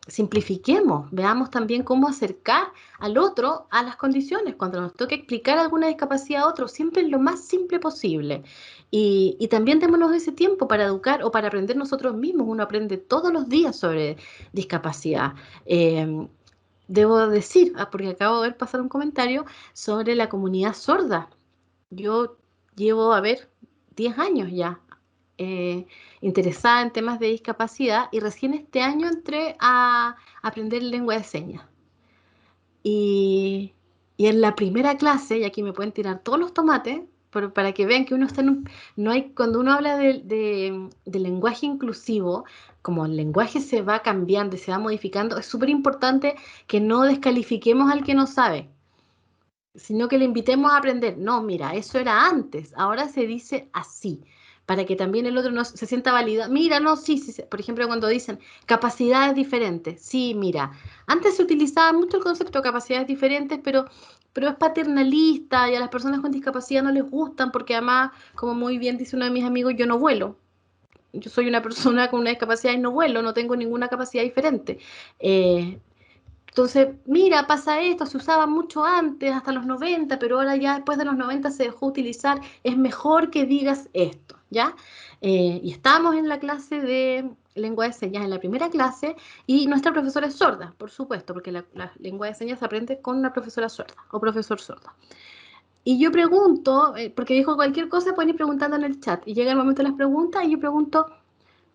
simplifiquemos, veamos también cómo acercar al otro a las condiciones. Cuando nos toque explicar alguna discapacidad a otro, siempre lo más simple posible. Y también démonos ese tiempo para educar o para aprender nosotros mismos. Uno aprende todos los días sobre discapacidad. Eh, Debo decir, porque acabo de ver pasar un comentario sobre la comunidad sorda. Yo llevo, a ver, 10 años ya eh, interesada en temas de discapacidad y recién este año entré a aprender lengua de señas. Y, y en la primera clase, y aquí me pueden tirar todos los tomates, pero para que vean que uno está en no hay, cuando uno habla de lenguaje inclusivo, como el lenguaje se va cambiando y se va modificando, es súper importante que no descalifiquemos al que no sabe, sino que le invitemos a aprender. No, mira, eso era antes, ahora se dice así, para que también el otro no se sienta validado. Mira, no, sí, sí, sí. Por ejemplo, cuando dicen capacidades diferentes, sí, mira, antes se utilizaba mucho el concepto de capacidades diferentes, pero es paternalista y a las personas con discapacidad no les gustan porque además, como muy bien dice uno de mis amigos, yo no vuelo. Yo soy una persona con una discapacidad y no vuelo, no tengo ninguna capacidad diferente. Eh, entonces, mira, pasa esto, se usaba mucho antes, hasta los 90, pero ahora ya después de los 90 se dejó utilizar, es mejor que digas esto, ¿ya? Y estábamos en la clase de lengua de señas, en la primera clase, y nuestra profesora es sorda, por supuesto, porque la lengua de señas se aprende con una profesora sorda o profesor sordo. Y yo pregunto, porque dijo cualquier cosa, pueden ir preguntando en el chat, y llega el momento de las preguntas, y yo pregunto,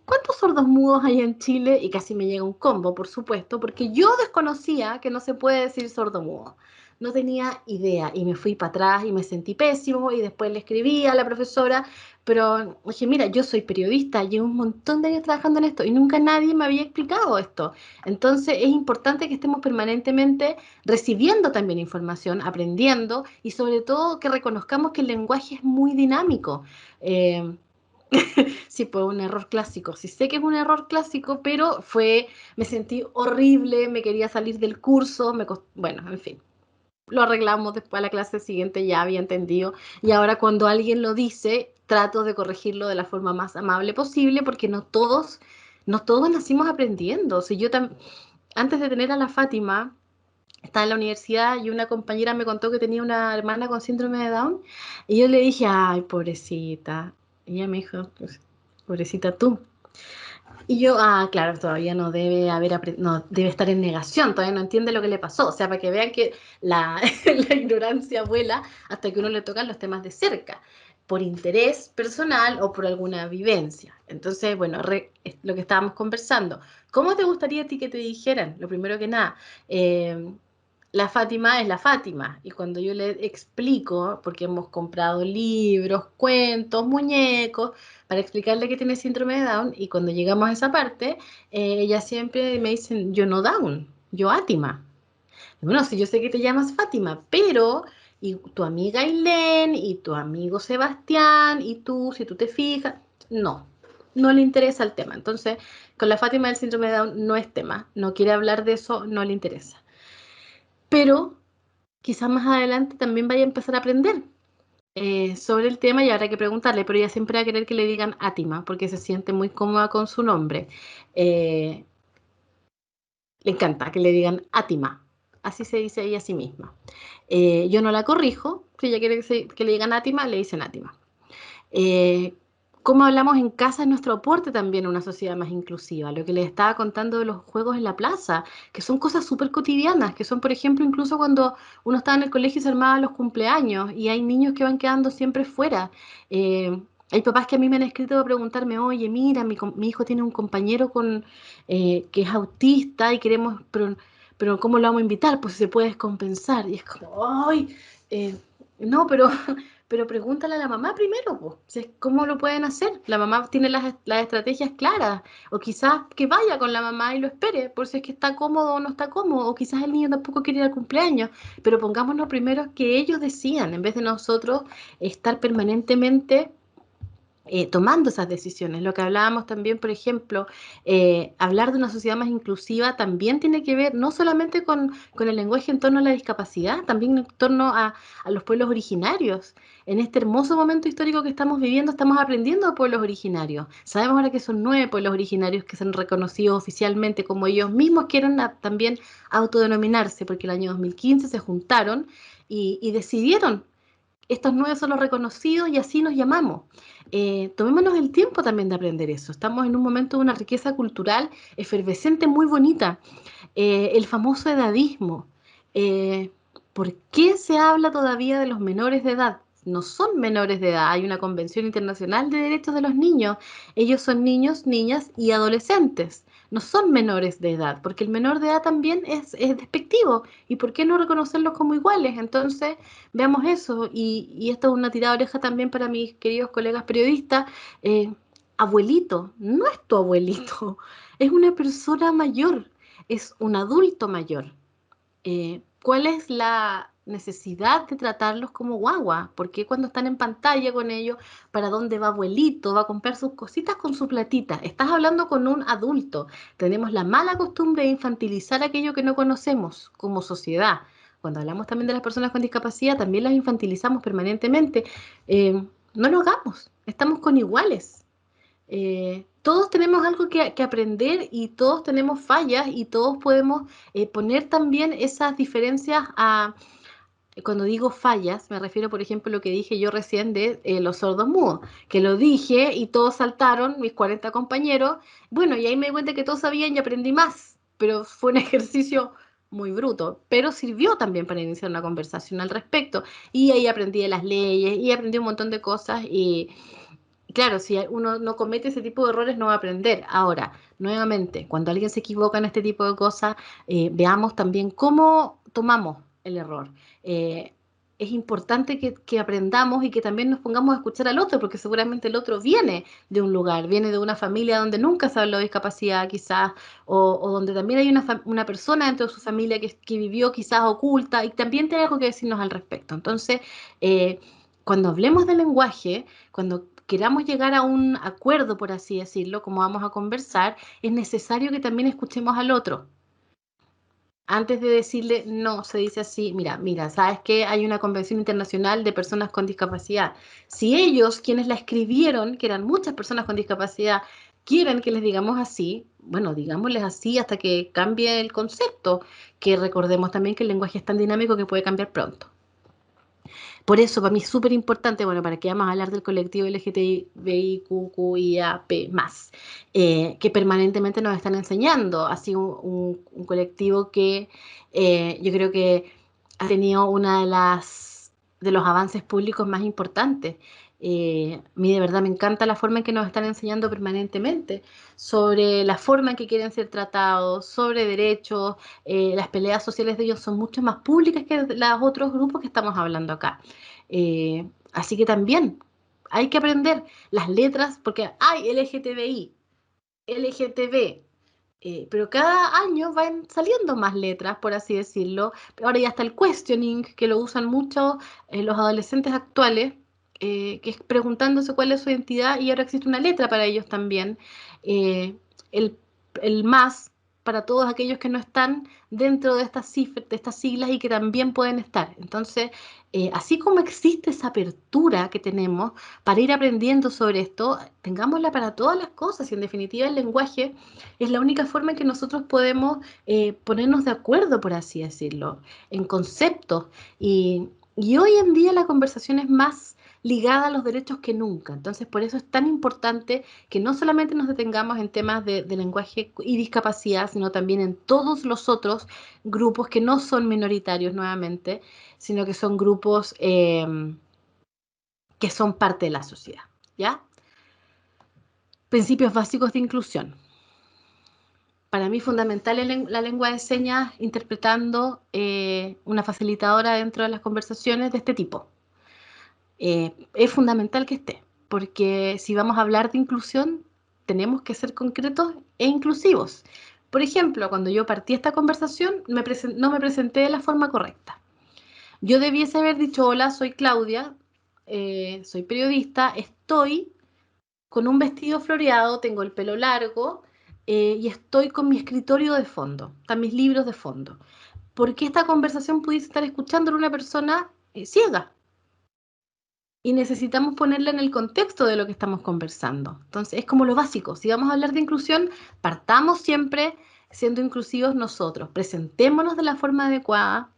¿cuántos sordos mudos hay en Chile? Y casi me llega un combo, por supuesto, porque yo desconocía que no se puede decir sordo mudo. No tenía idea y me fui para atrás y me sentí pésimo y después le escribí a la profesora, pero dije, mira, yo soy periodista, llevo un montón de años trabajando en esto y nunca nadie me había explicado esto. Entonces es importante que estemos permanentemente recibiendo también información, aprendiendo y sobre todo que reconozcamos que el lenguaje es muy dinámico. Eh, Sí, pues un error clásico. Sí sé que es un error clásico, pero me sentí horrible, me quería salir del curso, bueno, en fin. Lo arreglamos después a la clase siguiente, ya había entendido. Y ahora cuando alguien lo dice, trato de corregirlo de la forma más amable posible, porque no todos nacimos aprendiendo. O sea, antes de tener a la Fátima, estaba en la universidad y una compañera me contó que tenía una hermana con síndrome de Down, y yo le dije, ay, pobrecita. Y ella me dijo, pues, pobrecita tú. Y yo, claro, todavía no debe no debe estar en negación, todavía no entiende lo que le pasó. O sea, para que vean que la, la ignorancia vuela hasta que uno le tocan los temas de cerca, por interés personal o por alguna vivencia. Entonces, bueno, es lo que estábamos conversando. ¿Cómo te gustaría a ti que te dijeran? Lo primero que nada, eh, la Fátima es la Fátima. Y cuando yo le explico, porque hemos comprado libros, cuentos, muñecos, para explicarle que tiene síndrome de Down, y cuando llegamos a esa parte, ella siempre me dicen, yo no Down, yo Átima. Bueno, sí, yo sé que te llamas Fátima, pero y tu amiga Ailén, y tu amigo Sebastián, y tú, si tú te fijas, no le interesa el tema. Entonces, con la Fátima del síndrome de Down no es tema, no quiere hablar de eso, no le interesa. Pero quizás más adelante también vaya a empezar a aprender sobre el tema y habrá que preguntarle, pero ella siempre va a querer que le digan Átima, porque se siente muy cómoda con su nombre. Eh, Le encanta que le digan Átima, así se dice ella a sí misma. Yo no la corrijo, si ella quiere que le digan Átima, le dicen Átima. Eh, Cómo hablamos en casa es nuestro aporte también a una sociedad más inclusiva. Lo que les estaba contando de los juegos en la plaza, que son cosas súper cotidianas, que son, por ejemplo, incluso cuando uno estaba en el colegio y se armaban los cumpleaños y hay niños que van quedando siempre fuera. Hay papás que a mí me han escrito para preguntarme, oye, mira, mi hijo tiene un compañero que es autista y queremos, pero ¿cómo lo vamos a invitar? Pues si se puede descompensar. Y es como, ay, no, pero pregúntale a la mamá primero, po, cómo lo pueden hacer. La mamá tiene las estrategias claras. O quizás que vaya con la mamá y lo espere, por si es que está cómodo o no está cómodo. O quizás el niño tampoco quiere ir al cumpleaños. Pero pongámonos primero que ellos decidan, en vez de nosotros estar permanentemente tomando esas decisiones. Lo que hablábamos también, por ejemplo, hablar de una sociedad más inclusiva también tiene que ver no solamente con el lenguaje en torno a la discapacidad, también en torno a los pueblos originarios. En este hermoso momento histórico que estamos viviendo, estamos aprendiendo de pueblos originarios. Sabemos ahora que son 9 pueblos originarios que se han reconocido oficialmente como ellos mismos quieren también autodenominarse, porque el año 2015 se juntaron y decidieron estos 9 son los reconocidos y así nos llamamos. Tomémonos el tiempo también de aprender eso. Estamos en un momento de una riqueza cultural efervescente, muy bonita. El famoso edadismo. Eh, ¿Por qué se habla todavía de los menores de edad? No son menores de edad. Hay una Convención Internacional de Derechos de los Niños. Ellos son niños, niñas y adolescentes. No son menores de edad, porque el menor de edad también es despectivo. ¿Y por qué no reconocerlos como iguales? Entonces, veamos eso. Y esto es una tirada de oreja también para mis queridos colegas periodistas. Eh, Abuelito, no es tu abuelito, es una persona mayor, es un adulto mayor. ¿Cuál es la necesidad de tratarlos como guagua? ¿Por qué cuando están en pantalla con ellos, para dónde va abuelito? Va a comprar sus cositas con su platita. Estás hablando con un adulto. Tenemos la mala costumbre de infantilizar aquello que no conocemos como sociedad. Cuando hablamos también de las personas con discapacidad, también las infantilizamos permanentemente. No lo hagamos, estamos con iguales. Todos tenemos algo que aprender y todos tenemos fallas y todos podemos poner también esas diferencias cuando digo fallas, me refiero, por ejemplo, a lo que dije yo recién de los sordos mudos, que lo dije y todos saltaron, mis 40 compañeros, bueno, y ahí me di cuenta que todos sabían y aprendí más, pero fue un ejercicio muy bruto, pero sirvió también para iniciar una conversación al respecto, y ahí aprendí de las leyes y aprendí un montón de cosas y claro, si uno no comete ese tipo de errores, no va a aprender. Ahora, nuevamente, cuando alguien se equivoca en este tipo de cosas, veamos también cómo tomamos el error. Eh, es importante que aprendamos y que también nos pongamos a escuchar al otro, porque seguramente el otro viene de un lugar, viene de una familia donde nunca se habló de discapacidad, quizás, o donde también hay una persona dentro de su familia que vivió quizás oculta y también tiene algo que decirnos al respecto. Entonces, eh, cuando hablemos del lenguaje, cuando queramos llegar a un acuerdo, por así decirlo, como vamos a conversar, es necesario que también escuchemos al otro. Antes de decirle, no, se dice así, mira, ¿sabes qué? Hay una convención internacional de personas con discapacidad. Si ellos, quienes la escribieron, que eran muchas personas con discapacidad, quieren que les digamos así, bueno, digámosles así hasta que cambie el concepto, que recordemos también que el lenguaje es tan dinámico que puede cambiar pronto. Por eso, para mí es súper importante, bueno, para que vamos a hablar del colectivo LGTBIQQIAP+, que permanentemente nos están enseñando, así un colectivo que yo creo que ha tenido una de los avances públicos más importantes. A mí de verdad me encanta la forma en que nos están enseñando permanentemente sobre la forma en que quieren ser tratados, sobre derechos, las peleas sociales de ellos son mucho más públicas que los otros grupos que estamos hablando acá. Así que también hay que aprender las letras, porque hay LGTBI, LGTB, pero cada año van saliendo más letras, por así decirlo. Ahora ya está el questioning, que lo usan mucho los adolescentes actuales, que es preguntándose cuál es su identidad y ahora existe una letra para ellos también. Eh, el, el más para todos aquellos que no están dentro de estas cifras, de estas siglas y que también pueden estar. Entonces, así como existe esa apertura que tenemos para ir aprendiendo sobre esto, tengámosla para todas las cosas y en definitiva el lenguaje es la única forma en que nosotros podemos ponernos de acuerdo, por así decirlo, en conceptos. Y hoy en día la conversación es más ligada a los derechos que nunca. Entonces, por eso es tan importante que no solamente nos detengamos en temas de lenguaje y discapacidad, sino también en todos los otros grupos que no son minoritarios nuevamente, sino que son grupos que son parte de la sociedad. ¿Ya? Principios básicos de inclusión. Para mí fundamental es la lengua de señas interpretando una facilitadora dentro de las conversaciones de este tipo. Es fundamental que esté, porque si vamos a hablar de inclusión, tenemos que ser concretos e inclusivos. Por ejemplo, cuando yo partí esta conversación, no me presenté de la forma correcta. Yo debiese haber dicho, hola, soy Claudia, soy periodista, estoy con un vestido floreado, tengo el pelo largo y estoy con mi escritorio de fondo, están mis libros de fondo. Porque esta conversación pudiese estar escuchando una persona ciega y necesitamos ponerla en el contexto de lo que estamos conversando. Entonces, es como lo básico. Si vamos a hablar de inclusión, partamos siempre siendo inclusivos nosotros, presentémonos de la forma adecuada,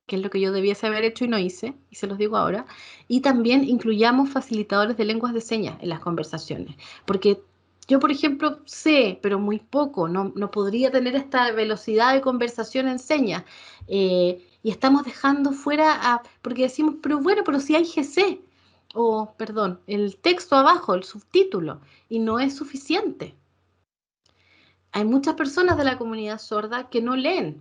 que es lo que yo debiese haber hecho y no hice, y se los digo ahora, y también incluyamos facilitadores de lenguas de señas en las conversaciones, porque yo, por ejemplo, sé, pero muy poco, no podría tener esta velocidad de conversación en señas, y estamos dejando fuera porque decimos, pero bueno, pero si hay GC, o perdón, el texto abajo, el subtítulo, y no es suficiente. Hay muchas personas de la comunidad sorda que no leen,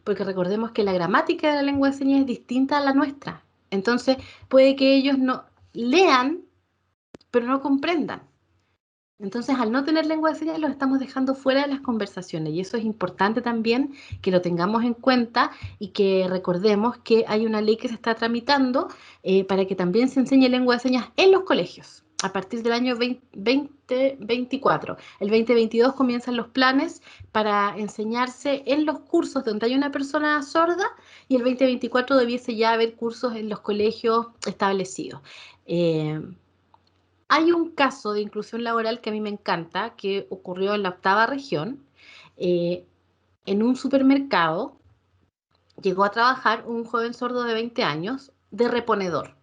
porque recordemos que la gramática de la lengua de señas es distinta a la nuestra. Entonces, puede que ellos no lean, pero no comprendan. Entonces, al no tener lengua de señas, los estamos dejando fuera de las conversaciones y eso es importante también que lo tengamos en cuenta y que recordemos que hay una ley que se está tramitando para que también se enseñe lengua de señas en los colegios a partir del año 2024. El 2022 comienzan los planes para enseñarse en los cursos donde hay una persona sorda y el 2024 debiese ya haber cursos en los colegios establecidos. Eh, Hay un caso de inclusión laboral que a mí me encanta, que ocurrió en la octava región. Eh, en un supermercado llegó a trabajar un joven sordo de 20 años de reponedor.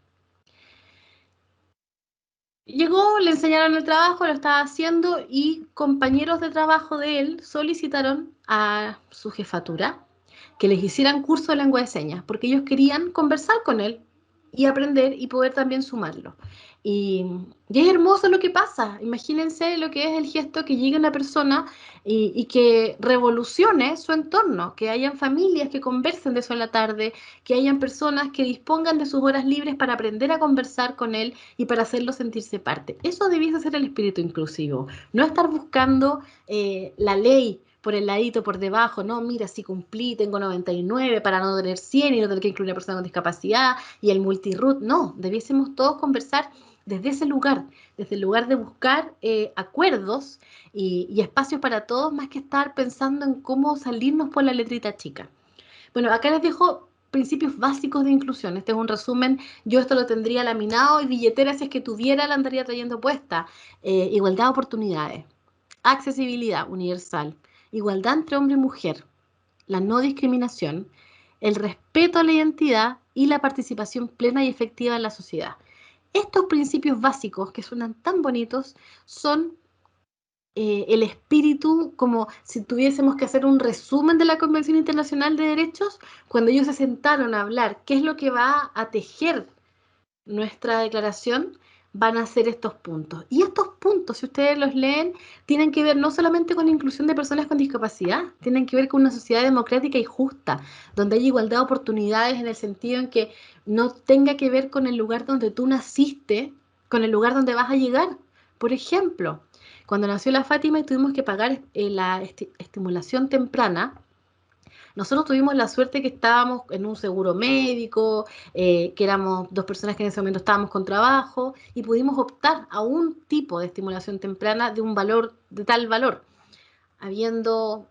Llegó, le enseñaron el trabajo, lo estaba haciendo y compañeros de trabajo de él solicitaron a su jefatura que les hicieran curso de lengua de señas, porque ellos querían conversar con él y aprender y poder también sumarlo. Y, y es hermoso lo que pasa. Imagínense lo que es el gesto que llegue una persona y que revolucione su entorno, que hayan familias que conversen de eso en la tarde, que hayan personas que dispongan de sus horas libres para aprender a conversar con él y para hacerlo sentirse parte. Eso debiese ser el espíritu inclusivo, no estar buscando la ley por el ladito, por debajo, no, mira, si cumplí, tengo 99 para no tener 100 y no tener que incluir a una persona con discapacidad y el multiroot, no, debiésemos todos conversar desde ese lugar, desde el lugar de buscar acuerdos y espacios para todos, más que estar pensando en cómo salirnos por la letrita chica. Bueno, acá les dejo principios básicos de inclusión. Este es un resumen. Yo esto lo tendría laminado y billetera, si es que tuviera, la andaría trayendo puesta. Igualdad de oportunidades, accesibilidad universal, igualdad entre hombre y mujer, la no discriminación, el respeto a la identidad y la participación plena y efectiva en la sociedad. Estos principios básicos, que suenan tan bonitos, son el espíritu, como si tuviésemos que hacer un resumen de la Convención Internacional de Derechos, cuando ellos se sentaron a hablar qué es lo que va a tejer nuestra declaración, van a ser estos puntos. Y estos puntos, si ustedes los leen, tienen que ver no solamente con la inclusión de personas con discapacidad, tienen que ver con una sociedad democrática y justa, donde haya igualdad de oportunidades en el sentido en que no tenga que ver con el lugar donde tú naciste, con el lugar donde vas a llegar. Por ejemplo, cuando nació la Fátima y tuvimos que pagar la estimulación temprana, nosotros tuvimos la suerte que estábamos en un seguro médico, que éramos dos personas que en ese momento estábamos con trabajo y pudimos optar a un tipo de estimulación temprana de un valor, de tal valor, habiendo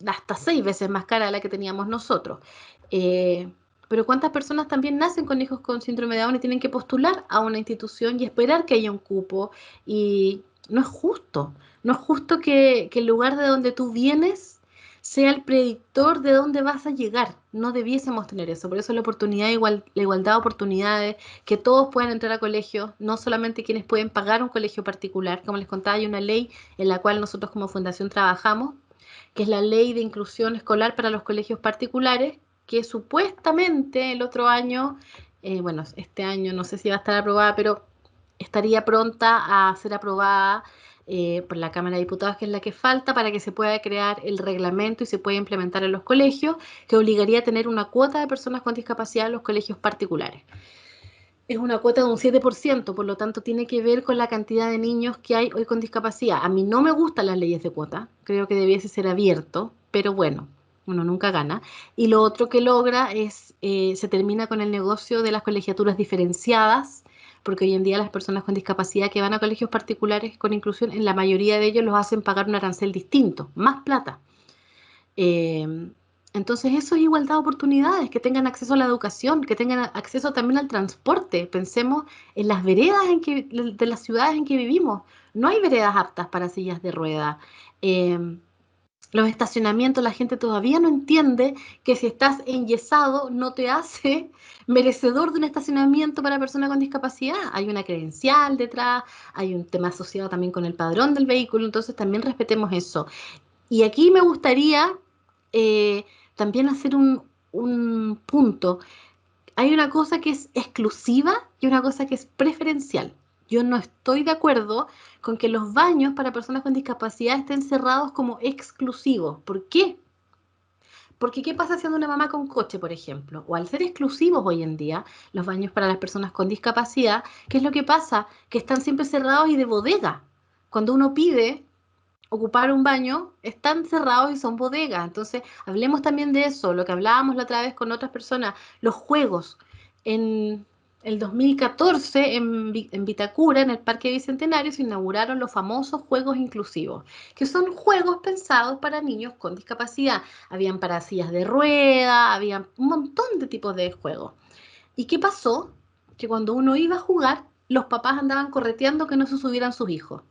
hasta 6 veces más cara de la que teníamos nosotros. Eh, pero ¿cuántas personas también nacen con hijos con síndrome de Down y tienen que postular a una institución y esperar que haya un cupo? Y no es justo. No es justo que el lugar de donde tú vienes sea el predictor de dónde vas a llegar. No debiésemos tener eso. Por eso la oportunidad, la igualdad de oportunidades, que todos puedan entrar a colegios, no solamente quienes pueden pagar un colegio particular. Como les contaba, hay una ley en la cual nosotros como fundación trabajamos, que es la ley de inclusión escolar para los colegios particulares, que supuestamente el otro año, bueno, este año no sé si va a estar aprobada, pero estaría pronta a ser aprobada por la Cámara de Diputados, que es la que falta para que se pueda crear el reglamento y se pueda implementar en los colegios, que obligaría a tener una cuota de personas con discapacidad en los colegios particulares. Es una cuota de un 7%, por lo tanto tiene que ver con la cantidad de niños que hay hoy con discapacidad. A mí no me gustan las leyes de cuota, creo que debiese ser abierto, pero bueno, uno nunca gana. Y lo otro que logra es, se termina con el negocio de las colegiaturas diferenciadas, porque hoy en día las personas con discapacidad que van a colegios particulares con inclusión, en la mayoría de ellos los hacen pagar un arancel distinto, más plata. Eh, entonces eso es igualdad de oportunidades, que tengan acceso a la educación, que tengan acceso también al transporte. Pensemos en las veredas de las ciudades en que vivimos. No hay veredas aptas para sillas de rueda. Eh, los estacionamientos, la gente todavía no entiende que si estás enyesado no te hace merecedor de un estacionamiento para personas con discapacidad. Hay una credencial detrás, hay un tema asociado también con el padrón del vehículo, entonces también respetemos eso. Y aquí me gustaría eh, también hacer un punto. Hay una cosa que es exclusiva y una cosa que es preferencial. Yo no estoy de acuerdo con que los baños para personas con discapacidad estén cerrados como exclusivos. ¿Por qué? Porque ¿qué pasa siendo una mamá con coche, por ejemplo? O al ser exclusivos hoy en día, los baños para las personas con discapacidad, ¿qué es lo que pasa? Que están siempre cerrados y de bodega. Cuando uno pide ocupar un baño, están cerrados y son bodegas. Entonces, hablemos también de eso, lo que hablábamos la otra vez con otras personas, los juegos. En el 2014, en Vitacura, en el Parque Bicentenario, se inauguraron los famosos Juegos Inclusivos, que son juegos pensados para niños con discapacidad. Habían para sillas de rueda, había un montón de tipos de juegos. ¿Y qué pasó? Que cuando uno iba a jugar, los papás andaban correteando que no se subieran sus hijos.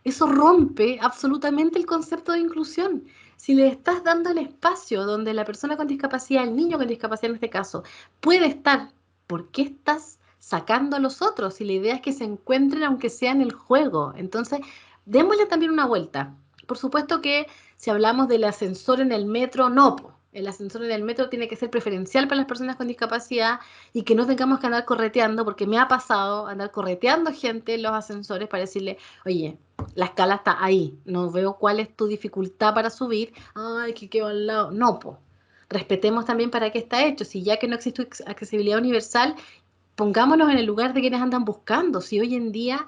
Eso rompe absolutamente el concepto de inclusión. Si le estás dando el espacio donde la persona con discapacidad, el niño con discapacidad en este caso, puede estar, ¿por qué estás sacando a los otros? Y la idea es que se encuentren aunque sea en el juego. Entonces, démosle también una vuelta. Por supuesto que si hablamos del ascensor en el metro, no, po. El ascensor en el metro tiene que ser preferencial para las personas con discapacidad y que no tengamos que andar correteando, porque me ha pasado andar correteando gente en los ascensores para decirle, oye, la escala está ahí, no veo cuál es tu dificultad para subir, ay, que quedo al lado. No, pues, respetemos también para qué está hecho. Si ya que no existe accesibilidad universal, pongámonos en el lugar de quienes andan buscando. Si hoy en día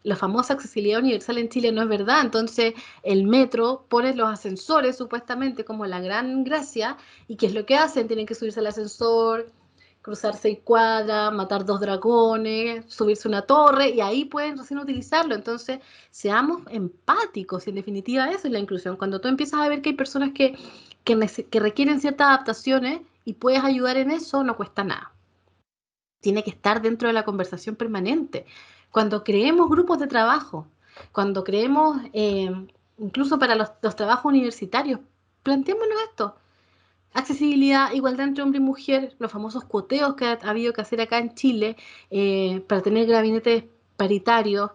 la famosa accesibilidad universal en Chile no es verdad, entonces el metro pone los ascensores supuestamente como la gran gracia, y ¿qué es lo que hacen? Tienen que subirse al ascensor, cruzar 6 cuadras, matar 2 dragones, subirse una torre, y ahí pueden recién utilizarlo. Entonces, seamos empáticos, y en definitiva eso es la inclusión. Cuando tú empiezas a ver que hay personas que que requieren ciertas adaptaciones y puedes ayudar en eso, no cuesta nada. Tiene que estar dentro de la conversación permanente. Cuando creemos grupos de trabajo, cuando creemos, incluso para los trabajos universitarios, planteémonos esto. Accesibilidad, igualdad entre hombre y mujer, los famosos cuoteos que ha habido que hacer acá en Chile para tener gabinetes paritarios,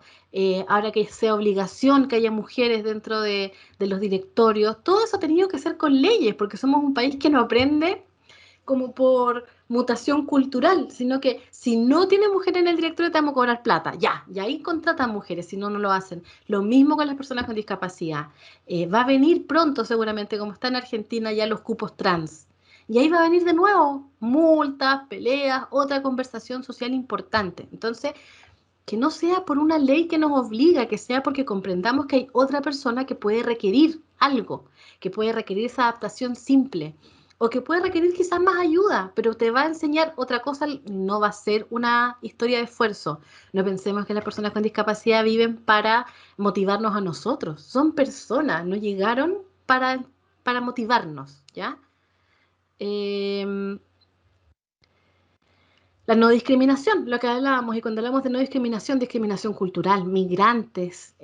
ahora que sea obligación que haya mujeres dentro de los directorios, todo eso ha tenido que ser con leyes, porque somos un país que no aprende como por mutación cultural, sino que si no tiene mujer en el directorio te vamos a cobrar plata, ya, y ahí contratan mujeres, si no, no lo hacen. Lo mismo con las personas con discapacidad. Va a venir pronto seguramente, como está en Argentina ya los cupos trans. Y ahí va a venir de nuevo multas, peleas, otra conversación social importante. Entonces, que no sea por una ley que nos obliga, que sea porque comprendamos que hay otra persona que puede requerir algo, que puede requerir esa adaptación simple, o que puede requerir quizás más ayuda, pero te va a enseñar otra cosa, no va a ser una historia de esfuerzo. No pensemos que las personas con discapacidad viven para motivarnos a nosotros, son personas, no llegaron para motivarnos, ¿ya? Eh, la no discriminación, lo que hablábamos, y cuando hablamos de no discriminación, discriminación cultural, migrantes,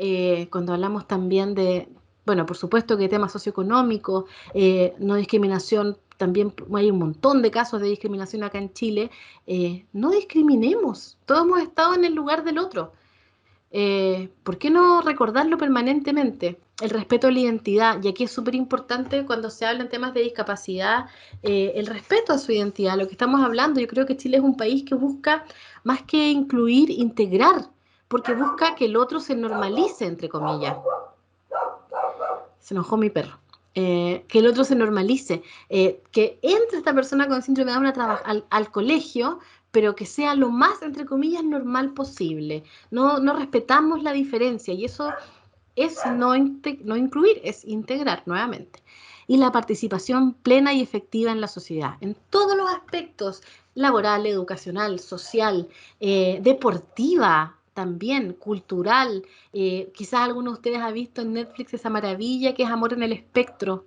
cuando hablamos también de, bueno, por supuesto que temas socioeconómicos, no discriminación, también hay un montón de casos de discriminación acá en Chile, no discriminemos, todos hemos estado en el lugar del otro. ¿Por qué no recordarlo permanentemente? El respeto a la identidad, y aquí es súper importante cuando se habla en temas de discapacidad, el respeto a su identidad, lo que estamos hablando. Yo creo que Chile es un país que busca, más que incluir, integrar, porque busca que el otro se normalice, entre comillas. Se enojó mi perro. Que el otro se normalice, que entre esta persona con síndrome de Down al colegio, pero que sea lo más, entre comillas, normal posible. No, no respetamos la diferencia y eso es no incluir, es integrar nuevamente. Y la participación plena y efectiva en la sociedad, en todos los aspectos, laboral, educacional, social, deportiva, también cultural. Quizás alguno de ustedes ha visto en Netflix esa maravilla que es Amor en el Espectro,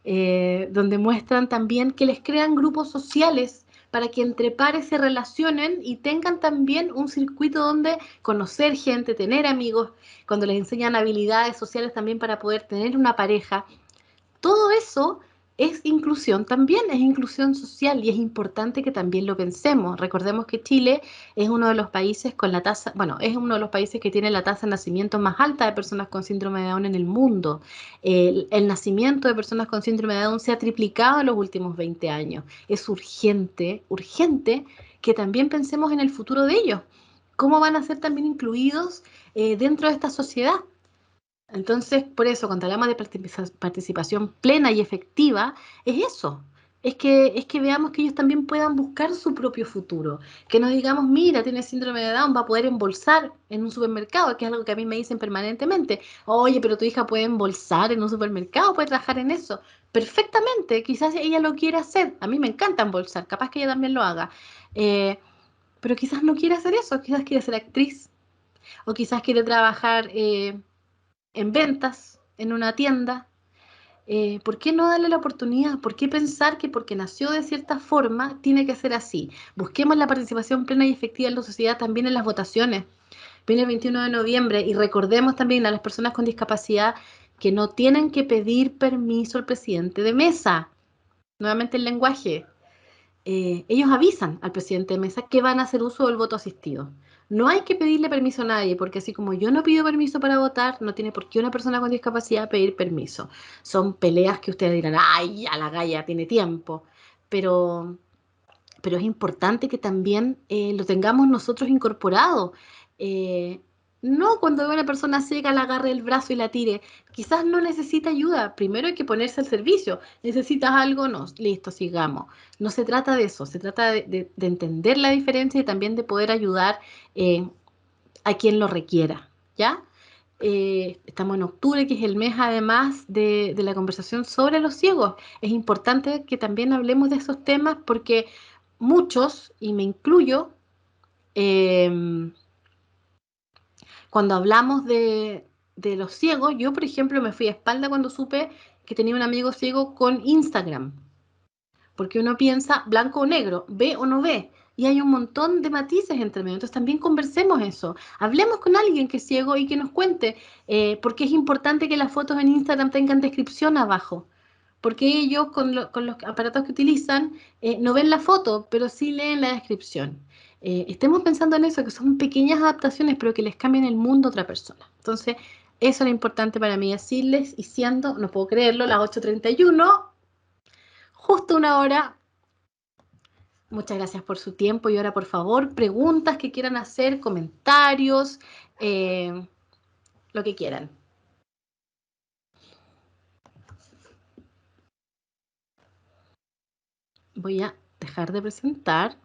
donde muestran también que les crean grupos sociales para que entre pares se relacionen y tengan también un circuito donde conocer gente, tener amigos, cuando les enseñan habilidades sociales también para poder tener una pareja. Todo eso es inclusión también, es inclusión social y es importante que también lo pensemos. Recordemos que Chile es uno de los países con la tasa, bueno, es uno de los países que tiene la tasa de nacimiento más alta de personas con síndrome de Down en el mundo. El nacimiento de personas con síndrome de Down se ha triplicado en los últimos 20 años. Es urgente, urgente que también pensemos en el futuro de ellos. ¿Cómo van a ser también incluidos dentro de esta sociedad? Entonces, por eso, cuando hablamos de participación plena y efectiva, es eso. Es que veamos que ellos también puedan buscar su propio futuro. Que no digamos, mira, tiene síndrome de Down, va a poder embolsar en un supermercado, que es algo que a mí me dicen permanentemente. Oye, pero tu hija puede embolsar en un supermercado, puede trabajar en eso. Perfectamente, quizás ella lo quiere hacer. A mí me encanta embolsar, capaz que ella también lo haga. Eh, pero quizás no quiere hacer eso, quizás quiere ser actriz o quizás quiere trabajar en ventas, en una tienda. ¿Por qué no darle la oportunidad? ¿Por qué pensar que porque nació de cierta forma tiene que ser así? Busquemos la participación plena y efectiva en la sociedad también en las votaciones. Viene el 21 de noviembre y recordemos también a las personas con discapacidad que no tienen que pedir permiso al presidente de mesa. Nuevamente el lenguaje. Ellos avisan al presidente de mesa que van a hacer uso del voto asistido. No hay que pedirle permiso a nadie, porque así como yo no pido permiso para votar, no tiene por qué una persona con discapacidad pedir permiso. Son peleas que ustedes dirán, ay, ya la galla tiene tiempo, pero, pero es importante que también lo tengamos nosotros incorporado. Eh, no cuando ve una persona ciega, la agarre el brazo y la tire. Quizás no necesita ayuda. Primero hay que ponerse al servicio. ¿Necesitas algo? No. Listo, sigamos. No se trata de eso. Se trata de entender la diferencia y también de poder ayudar eh, a quien lo requiera. ¿Ya? Estamos en octubre, que es el mes además de la conversación sobre los ciegos. Es importante que también hablemos de esos temas porque muchos, y me incluyo, eh, cuando hablamos de los ciegos, yo por ejemplo me fui a espalda cuando supe que tenía un amigo ciego con Instagram. Porque uno piensa blanco o negro, ve o no ve. Y hay un montón de matices entre medio. Entonces también conversemos eso. Hablemos con alguien que es ciego y que nos cuente por qué es importante que las fotos en Instagram tengan descripción abajo. Porque ellos con los aparatos que utilizan no ven la foto, pero sí leen la descripción. Estemos pensando en eso, que son pequeñas adaptaciones, pero que les cambian el mundo a otra persona. Entonces, eso es lo importante para mí decirles, y siendo, no puedo creerlo, las 8:31, justo una hora. Muchas gracias por su tiempo y ahora, por favor, preguntas que quieran hacer, comentarios, eh, lo que quieran. Voy a dejar de presentar.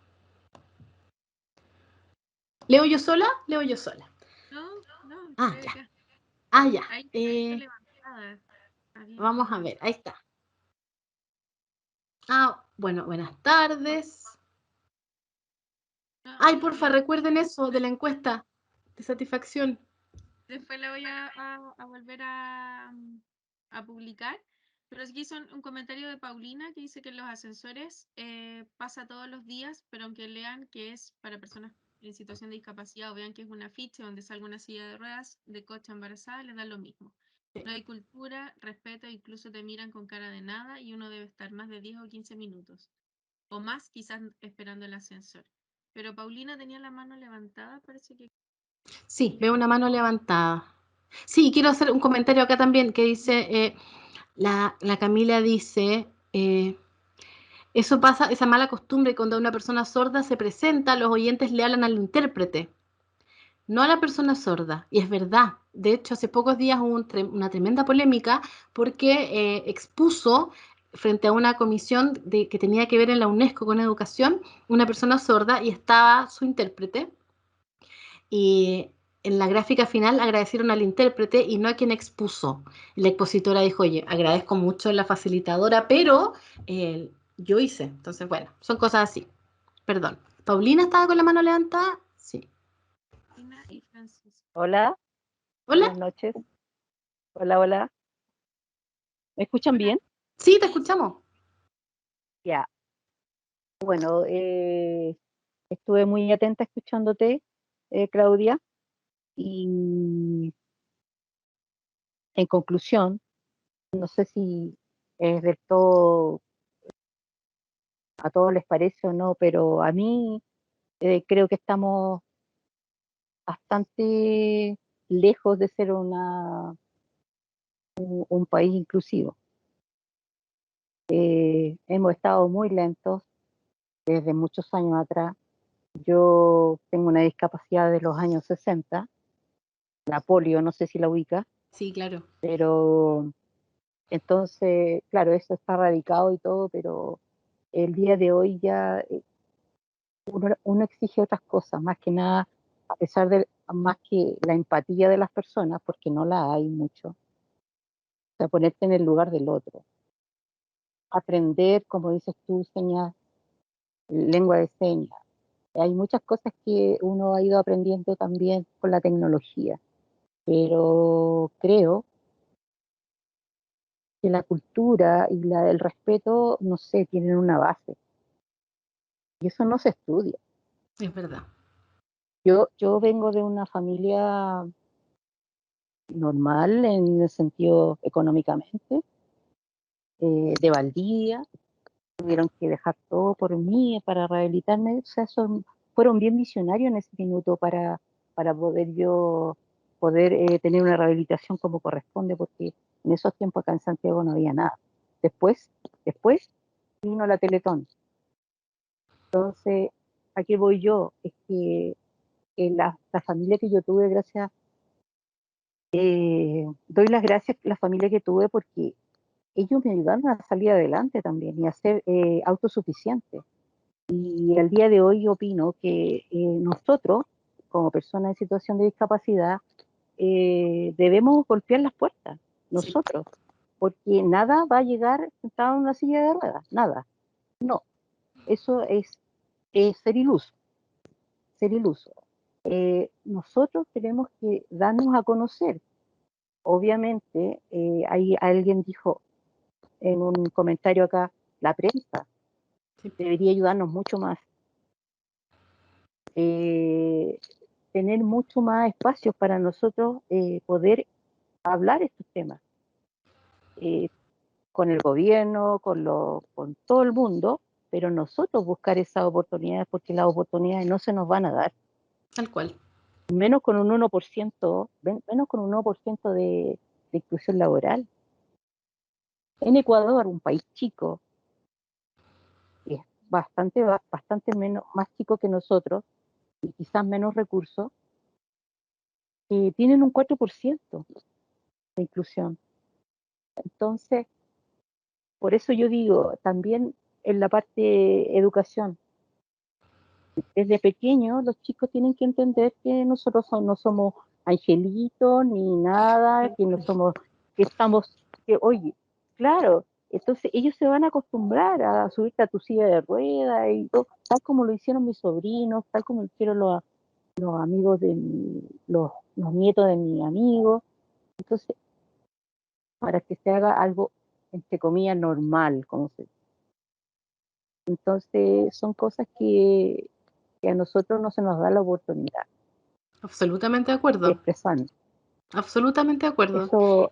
¿Leo yo sola? Leo yo sola. No, Ah, estoy ya. acá. Ah, ya. Ahí está levantada. Vamos a ver, ahí está. Ah, bueno, buenas tardes. Ay, porfa, recuerden eso de la encuesta de satisfacción. Después la voy a volver a publicar. Pero aquí hizo un comentario de Paulina que dice que en los ascensores pasa todos los días, pero aunque lean que es para personas en situación de discapacidad o vean que es un afiche donde salga una silla de ruedas de coche embarazada, les da lo mismo. No hay cultura, respeto, incluso te miran con cara de nada y uno debe estar más de 10 o 15 minutos. O más, quizás esperando el ascensor. Pero Paulina tenía la mano levantada, parece que... Sí, veo una mano levantada. Sí, quiero hacer un comentario acá también que dice, la Camila dice, eso pasa, esa mala costumbre cuando una persona sorda se presenta, los oyentes le hablan al intérprete, no a la persona sorda. Y es verdad. De hecho, hace pocos días hubo una tremenda polémica porque expuso frente a una comisión que tenía que ver en la UNESCO con educación, una persona sorda y estaba su intérprete. Y en la gráfica final agradecieron al intérprete y no a quien expuso. La expositora dijo, oye, agradezco mucho a la facilitadora, pero yo hice. Entonces, bueno, son cosas así. Perdón. ¿Paulina estaba con la mano levantada? Sí. Paulina y Francisco. Hola, ¿Hola? buenas noches. Hola, hola. ¿Me escuchan Hola. bien? Sí, te escuchamos. Ya. Bueno, estuve muy atenta escuchándote, Claudia, y en conclusión, no sé si es del todo, a todos les parece o no, pero a mí creo que estamos bastante lejos de ser un país inclusivo. Hemos estado muy lentos desde muchos años atrás. Yo tengo una discapacidad de los años 60, la polio, no sé si la ubica, Sí, claro. pero entonces, claro, eso está radicado y todo, pero el día de hoy ya uno exige otras cosas, más que nada, a pesar de más que la empatía de las personas, porque no la hay mucho, o sea, ponerte en el lugar del otro, aprender, como dices tú, señas, lengua de señas. Hay muchas cosas que uno ha ido aprendiendo también con la tecnología, pero creo que la cultura y el respeto, no sé, tienen una base. Y eso no se estudia. Es verdad. Yo vengo de una familia normal en el sentido económicamente, de Valdivia, tuvieron que dejar todo por mí para rehabilitarme. O sea, fueron bien visionarios en ese minuto para poder yo poder tener una rehabilitación como corresponde, porque en esos tiempos acá en Santiago no había nada. Después vino la Teletón. Entonces, ¿a qué voy yo? Es que la familia que yo tuve, doy las gracias a la familia que tuve porque ellos me ayudaron a salir adelante también y a ser autosuficiente. Y al día de hoy yo opino que nosotros, como personas en situación de discapacidad, debemos golpear las puertas, Sí, nosotros, porque nada va a llegar sentado en una silla de ruedas, nada. No, eso es ser iluso. Nosotros tenemos que darnos a conocer. Obviamente, alguien dijo, en un comentario acá, la prensa Sí. debería ayudarnos mucho más. Tener mucho más espacios para nosotros poder hablar estos temas con el gobierno, con todo el mundo, pero nosotros buscar esas oportunidades, porque las oportunidades no se nos van a dar. Tal cual. Menos con un 1%, menos con un 1% de inclusión laboral. En Ecuador, un país chico, que es bastante menos, más chico que nosotros, y quizás menos recursos, tienen un 4% de inclusión. Entonces, por eso yo digo, también en la parte educación, desde pequeños los chicos tienen que entender que nosotros no somos angelitos ni nada, que no somos, que estamos, que oye, claro, entonces ellos se van a acostumbrar a subirte a tu silla de ruedas y todo, tal como lo hicieron mis sobrinos, tal como lo hicieron los amigos los nietos de mi amigo. Entonces, para que se haga algo, entre comillas, normal, como se. Entonces, son cosas que a nosotros no se nos da la oportunidad Absolutamente de de acuerdo. expresarnos. Absolutamente de acuerdo.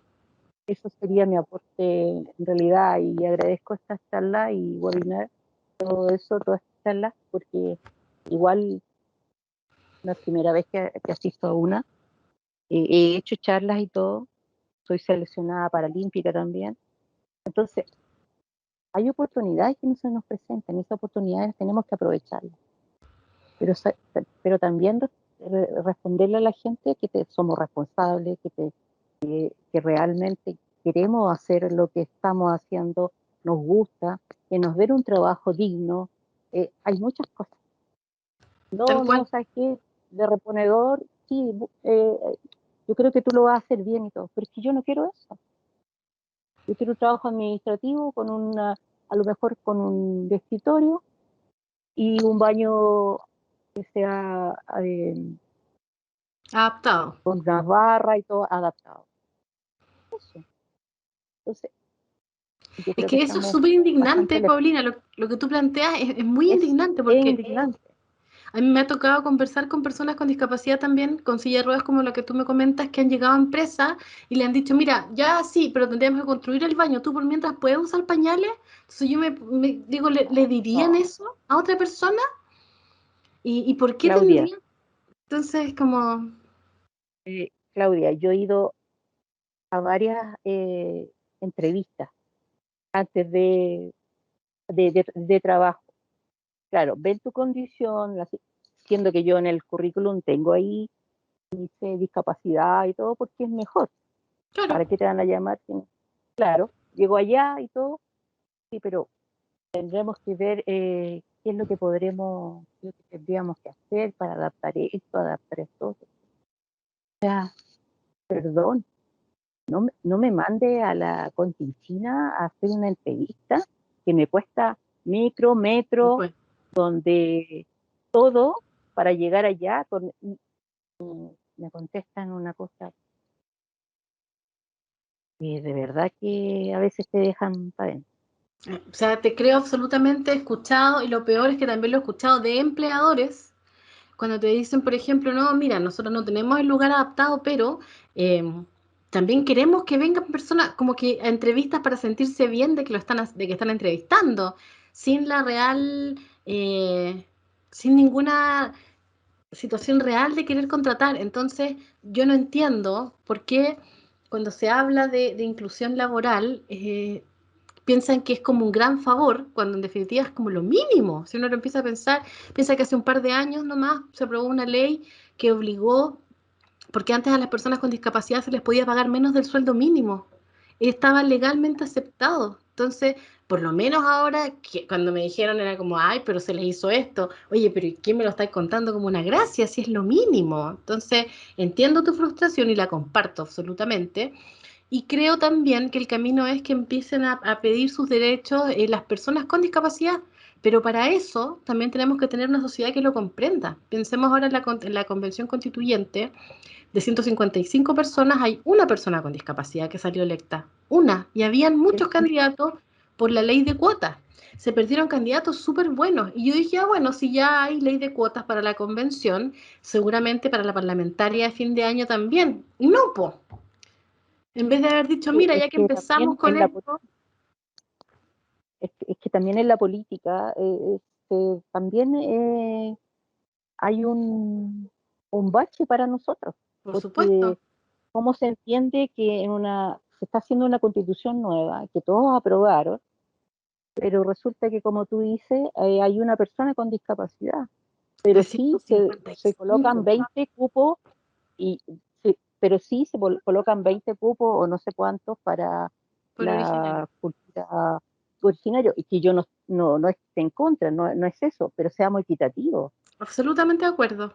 Eso sería mi aporte en realidad, y agradezco esta charla y webinar, todo eso, todas estas charlas, porque igual la primera vez que asisto a una, he hecho charlas y todo, soy seleccionada paralímpica también. Entonces, hay oportunidades que no se nos presentan y esas oportunidades tenemos que aprovecharlas. Pero también responderle a la gente que somos responsables, que realmente queremos hacer lo que estamos haciendo, nos gusta, que nos den un trabajo digno. Hay muchas cosas. Tal No, cual. ¿sabes qué? De reponedor, sí, yo creo que tú lo vas a hacer bien y todo, pero es que yo no quiero eso. Yo quiero un trabajo administrativo a lo mejor con un de escritorio y un baño que sea Adaptado. con unas barras y todo adaptado. Eso. Entonces, yo Es creo que que eso es estamos súper bastante indignante, lejos. Paulina. Lo que tú planteas es muy indignante Es porque indignante. a mí me ha tocado conversar con personas con discapacidad también, con silla de ruedas como la que tú me comentas, que han llegado a empresas y le han dicho, mira, ya sí, pero tendríamos que construir el baño. Tú por mientras puedes usar pañales. Entonces yo me digo, ¿le dirían No, eso a otra persona? ¿Y por qué Claudia, tendrían? Entonces, como, Claudia, yo he ido a varias entrevistas antes de trabajo. Claro, ven tu condición, siendo que yo en el currículum tengo ahí, dice discapacidad y todo, porque es mejor. claro, ¿Para qué te van a llamar? Claro, llego allá y todo, sí, pero tendremos que ver qué es lo que qué es lo que tendríamos que hacer para adaptar esto. O sea, perdón, no me mande a la Conchinchina a hacer una entrevista que me cuesta metro, pues, donde todo para llegar allá, y me contestan una cosa que de verdad que a veces te dejan para adentro. o sea, te creo absolutamente escuchado y lo peor es que también lo he escuchado de empleadores cuando te dicen, por ejemplo, no, mira, nosotros no tenemos el lugar adaptado, pero también queremos que vengan personas como que a entrevistas para sentirse bien de que de que están entrevistando, sin la real, sin ninguna situación real de querer contratar. Entonces, yo no entiendo por qué cuando se habla de inclusión laboral, piensan que es como un gran favor, cuando en definitiva es como lo mínimo. Si uno lo empieza a pensar, piensa que hace un par de años nomás se aprobó una ley que obligó, porque antes a las personas con discapacidad se les podía pagar menos del sueldo mínimo. Estaba legalmente aceptado. Entonces, por lo menos ahora, que cuando me dijeron era como, ay, pero se les hizo esto. Oye, pero ¿y quién me lo está contando como una gracia si es lo mínimo? Entonces, entiendo tu frustración y la comparto absolutamente. Y creo también que el camino es que empiecen a pedir sus derechos las personas con discapacidad, Pero para eso también tenemos que tener una sociedad que lo comprenda. Pensemos ahora en la Convención Constituyente, de 155 personas, hay una persona con discapacidad que salió electa. Una. Y habían muchos candidatos por la ley de cuotas. Se perdieron candidatos súper buenos. Y yo dije, bueno, si ya hay ley de cuotas para la convención, seguramente para la parlamentaria de fin de año también. Y no, po. En vez de haber dicho, mira, ya que empezamos con esto. Es que también en la política también hay un bache para nosotros. Por Porque supuesto. ¿cómo se entiende que se está haciendo una constitución nueva, que todos aprobaron, pero resulta que, como tú dices, hay una persona con discapacidad? Pero sí se colocan 20 cupos, pero sí se colocan 20 cupos o no sé cuántos para Por la originario. cultura originaria, y que yo no esté en contra, no es eso, pero seamos equitativos. Absolutamente de acuerdo.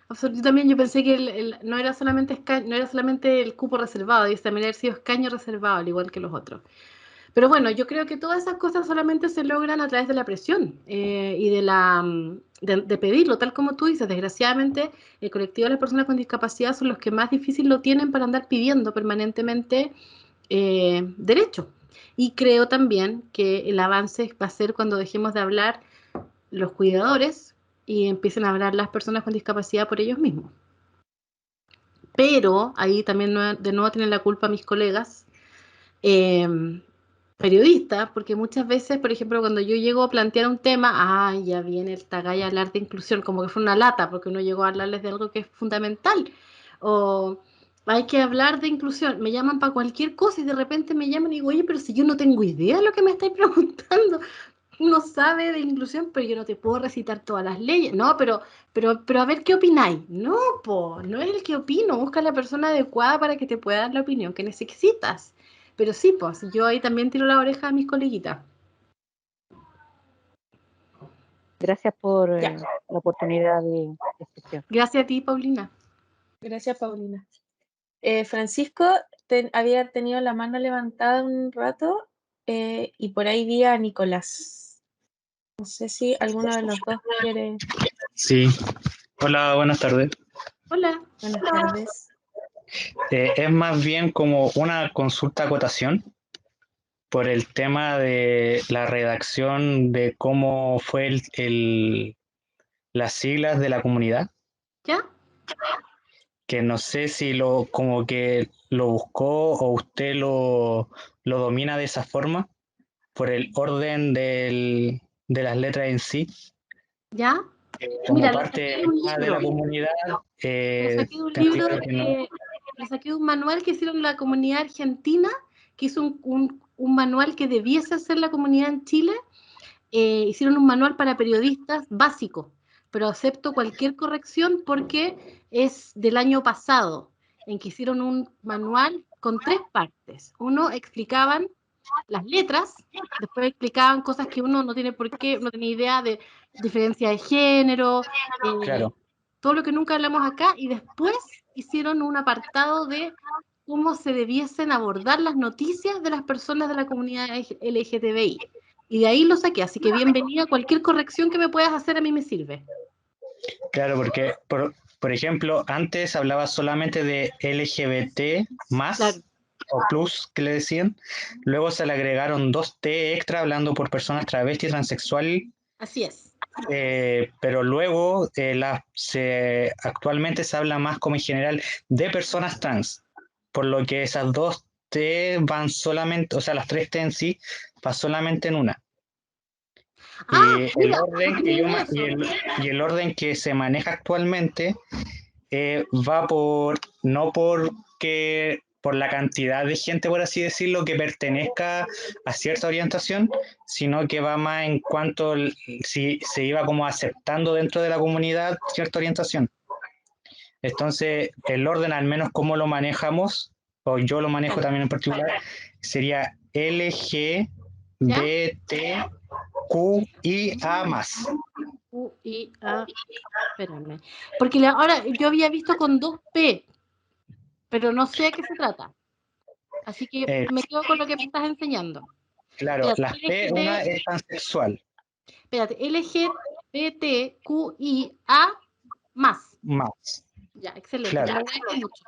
Yo también yo pensé que no era solamente no era solamente el cupo reservado, y también haber sido escaño reservado, al igual que los otros. Pero bueno, yo creo que todas esas cosas solamente se logran a través de la presión y de pedirlo, tal como tú dices. Desgraciadamente, el colectivo de las personas con discapacidad son los que más difícil lo tienen para andar pidiendo permanentemente derecho. Y creo también que el avance va a ser cuando dejemos de hablar los cuidadores y empiecen a hablar las personas con discapacidad por ellos mismos. Pero ahí también de nuevo tienen la culpa mis colegas periodistas, porque muchas veces, por ejemplo, cuando yo llego a plantear un tema, ya viene esta galla a hablar de inclusión, como que fue una lata, porque uno llegó a hablarles de algo que es fundamental. O hay que hablar de inclusión, me llaman para cualquier cosa y de repente me llaman y digo, oye, pero si yo no tengo idea de lo que me estáis preguntando, uno sabe de inclusión, pero yo no te puedo recitar todas las leyes. No, pero a ver qué opináis. No, no es el que opino. Busca a la persona adecuada para que te pueda dar la opinión que necesitas. Pero sí, pues, yo ahí también tiro la oreja a mis coleguitas. Gracias por la oportunidad de expresión. Gracias a ti, Paulina. Gracias, Paulina. Francisco había tenido la mano levantada un rato y por ahí vi a Nicolás. No sé si alguno de los dos quiere. Sí. Hola, buenas tardes. Hola. Buenas tardes. Es más bien como una consulta acotación por el tema de la redacción de cómo fue las siglas de la comunidad, ¿Ya? que no sé si como que lo buscó o usted lo domina de esa forma, por el orden de las letras en sí, ¿Ya? como Mira, lo parte saqué de un de la libro. comunidad. Lo saqué de un Tengo libro, claro que no. lo saqué de un manual que hicieron la comunidad argentina, que hizo un manual que debiese hacer la comunidad en Chile. Hicieron un manual para periodistas básico, pero acepto cualquier corrección porque es del año pasado, en que hicieron un manual con 3 partes. Uno, explicaban las letras, después explicaban cosas que uno no tiene por qué, no tiene idea de diferencia de género, Claro. todo lo que nunca hablamos acá, y después hicieron un apartado de cómo se debiesen abordar las noticias de las personas de la comunidad LGTBI. Y de ahí lo saqué, así que bienvenida, cualquier corrección que me puedas hacer a mí me sirve. Claro, porque, por ejemplo, antes hablaba solamente de LGBT más Claro. o plus, que le decían. Luego se le agregaron 2 T extra hablando por personas travesti y transexual. Así es. Pero luego actualmente se habla más como en general de personas trans, por lo que esas 2 T van solamente, o sea, las 3 T en sí, van solamente en una. Y el Mira, orden no que tenía idea de eso. y el orden que se maneja actualmente va no por la cantidad de gente, por así decirlo, que pertenezca a cierta orientación, sino que va más en cuanto si se iba como aceptando dentro de la comunidad cierta orientación. Entonces, el orden, al menos como lo manejamos, o yo lo manejo también en particular, sería LGBTQIA+. Espérame. Porque ahora yo había visto con 2 P, pero no sé a qué se trata. Así que me quedo con lo que me estás enseñando. Claro, Espérate, las P, una es pansexual. Espérate, LGBTQIA más. Más. Ya, excelente. Claro. Te lo agradezco mucho.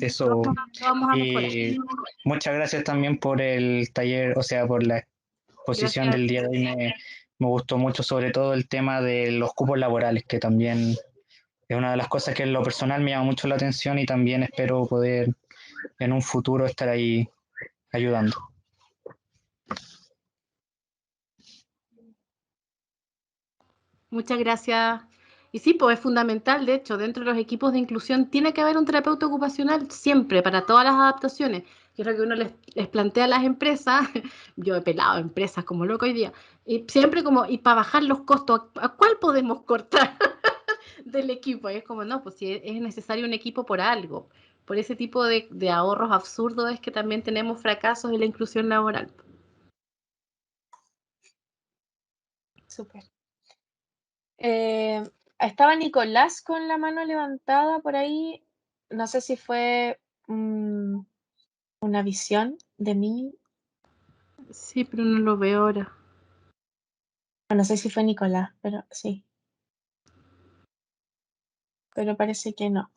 Eso. Lo vamos a mejorar. Y muchas gracias también por el taller, o sea, por la exposición Gracias. del día de hoy. Me gustó mucho, sobre todo el tema de los cupos laborales, que también es una de las cosas que en lo personal me llama mucho la atención y también espero poder en un futuro estar ahí ayudando. Muchas gracias. Y sí, pues es fundamental, de hecho, dentro de los equipos de inclusión tiene que haber un terapeuta ocupacional siempre, para todas las adaptaciones. Que es lo que uno les plantea a las empresas. Yo he pelado empresas como loco hoy día. Y siempre como, y para bajar los costos, ¿a cuál podemos cortar del equipo? Y es como, no, pues si es necesario un equipo por algo. Por ese tipo de ahorros absurdos es que también tenemos fracasos en la inclusión laboral. Súper. Estaba Nicolás con la mano levantada por ahí. No sé si fue una visión de mí. Sí, pero no lo veo ahora. No sé si fue Nicolás, pero sí. Pero parece que no.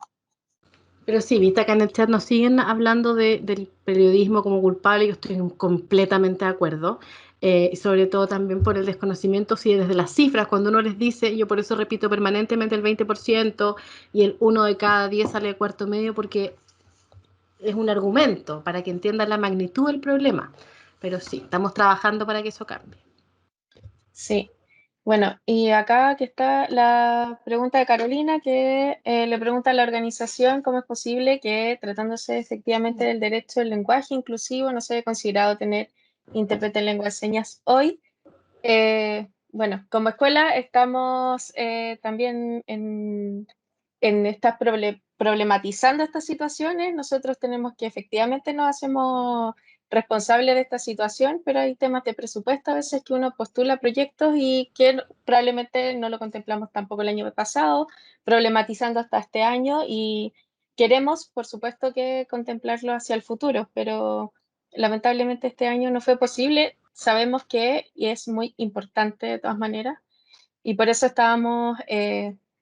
Pero sí, viste acá en el chat nos siguen hablando del periodismo como culpable, yo estoy completamente de acuerdo. Y sobre todo también por el desconocimiento, sí, desde las cifras, cuando uno les dice, yo por eso repito permanentemente el 20% y el 1 de cada 10 sale de cuarto medio, porque es un argumento para que entiendan la magnitud del problema. Pero sí, estamos trabajando para que eso cambie. Sí. Bueno, y acá que está la pregunta de Carolina, que le pregunta a la organización cómo es posible que, tratándose efectivamente del derecho al lenguaje inclusivo, no se haya considerado tener intérprete en lengua de señas hoy. Bueno, como escuela estamos también problematizando estas situaciones. Nosotros tenemos que efectivamente nos hacemos responsables de esta situación, pero hay temas de presupuesto a veces que uno postula proyectos y que probablemente no lo contemplamos tampoco el año pasado, problematizando hasta este año y queremos, por supuesto, que contemplarlo hacia el futuro, pero lamentablemente este año no fue posible. Sabemos que y es muy importante de todas maneras y por eso estábamos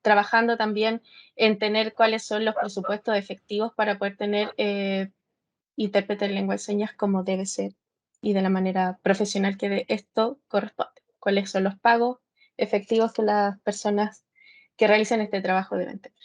trabajando también en tener cuáles son los presupuestos efectivos para poder tener intérprete en lengua de señas como debe ser y de la manera profesional que de esto corresponde. Cuáles son los pagos efectivos que las personas que realizan este trabajo deben tener.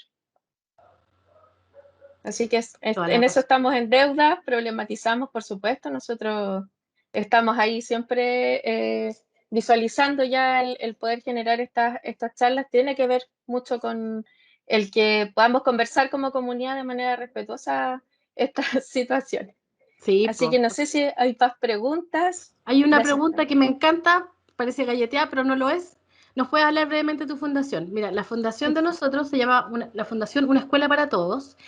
Así que en eso estamos en deuda, problematizamos, por supuesto, nosotros estamos ahí siempre visualizando ya el poder generar estas charlas, tiene que ver mucho con el que podamos conversar como comunidad de manera respetuosa estas situaciones. Sí, Así que no sé si hay más preguntas. Hay una Gracias. pregunta que me encanta, parece galleteada, pero no lo es. ¿Nos puedes hablar brevemente de tu fundación? Mira, la fundación de nosotros se llama la Fundación Una Escuela para Todos.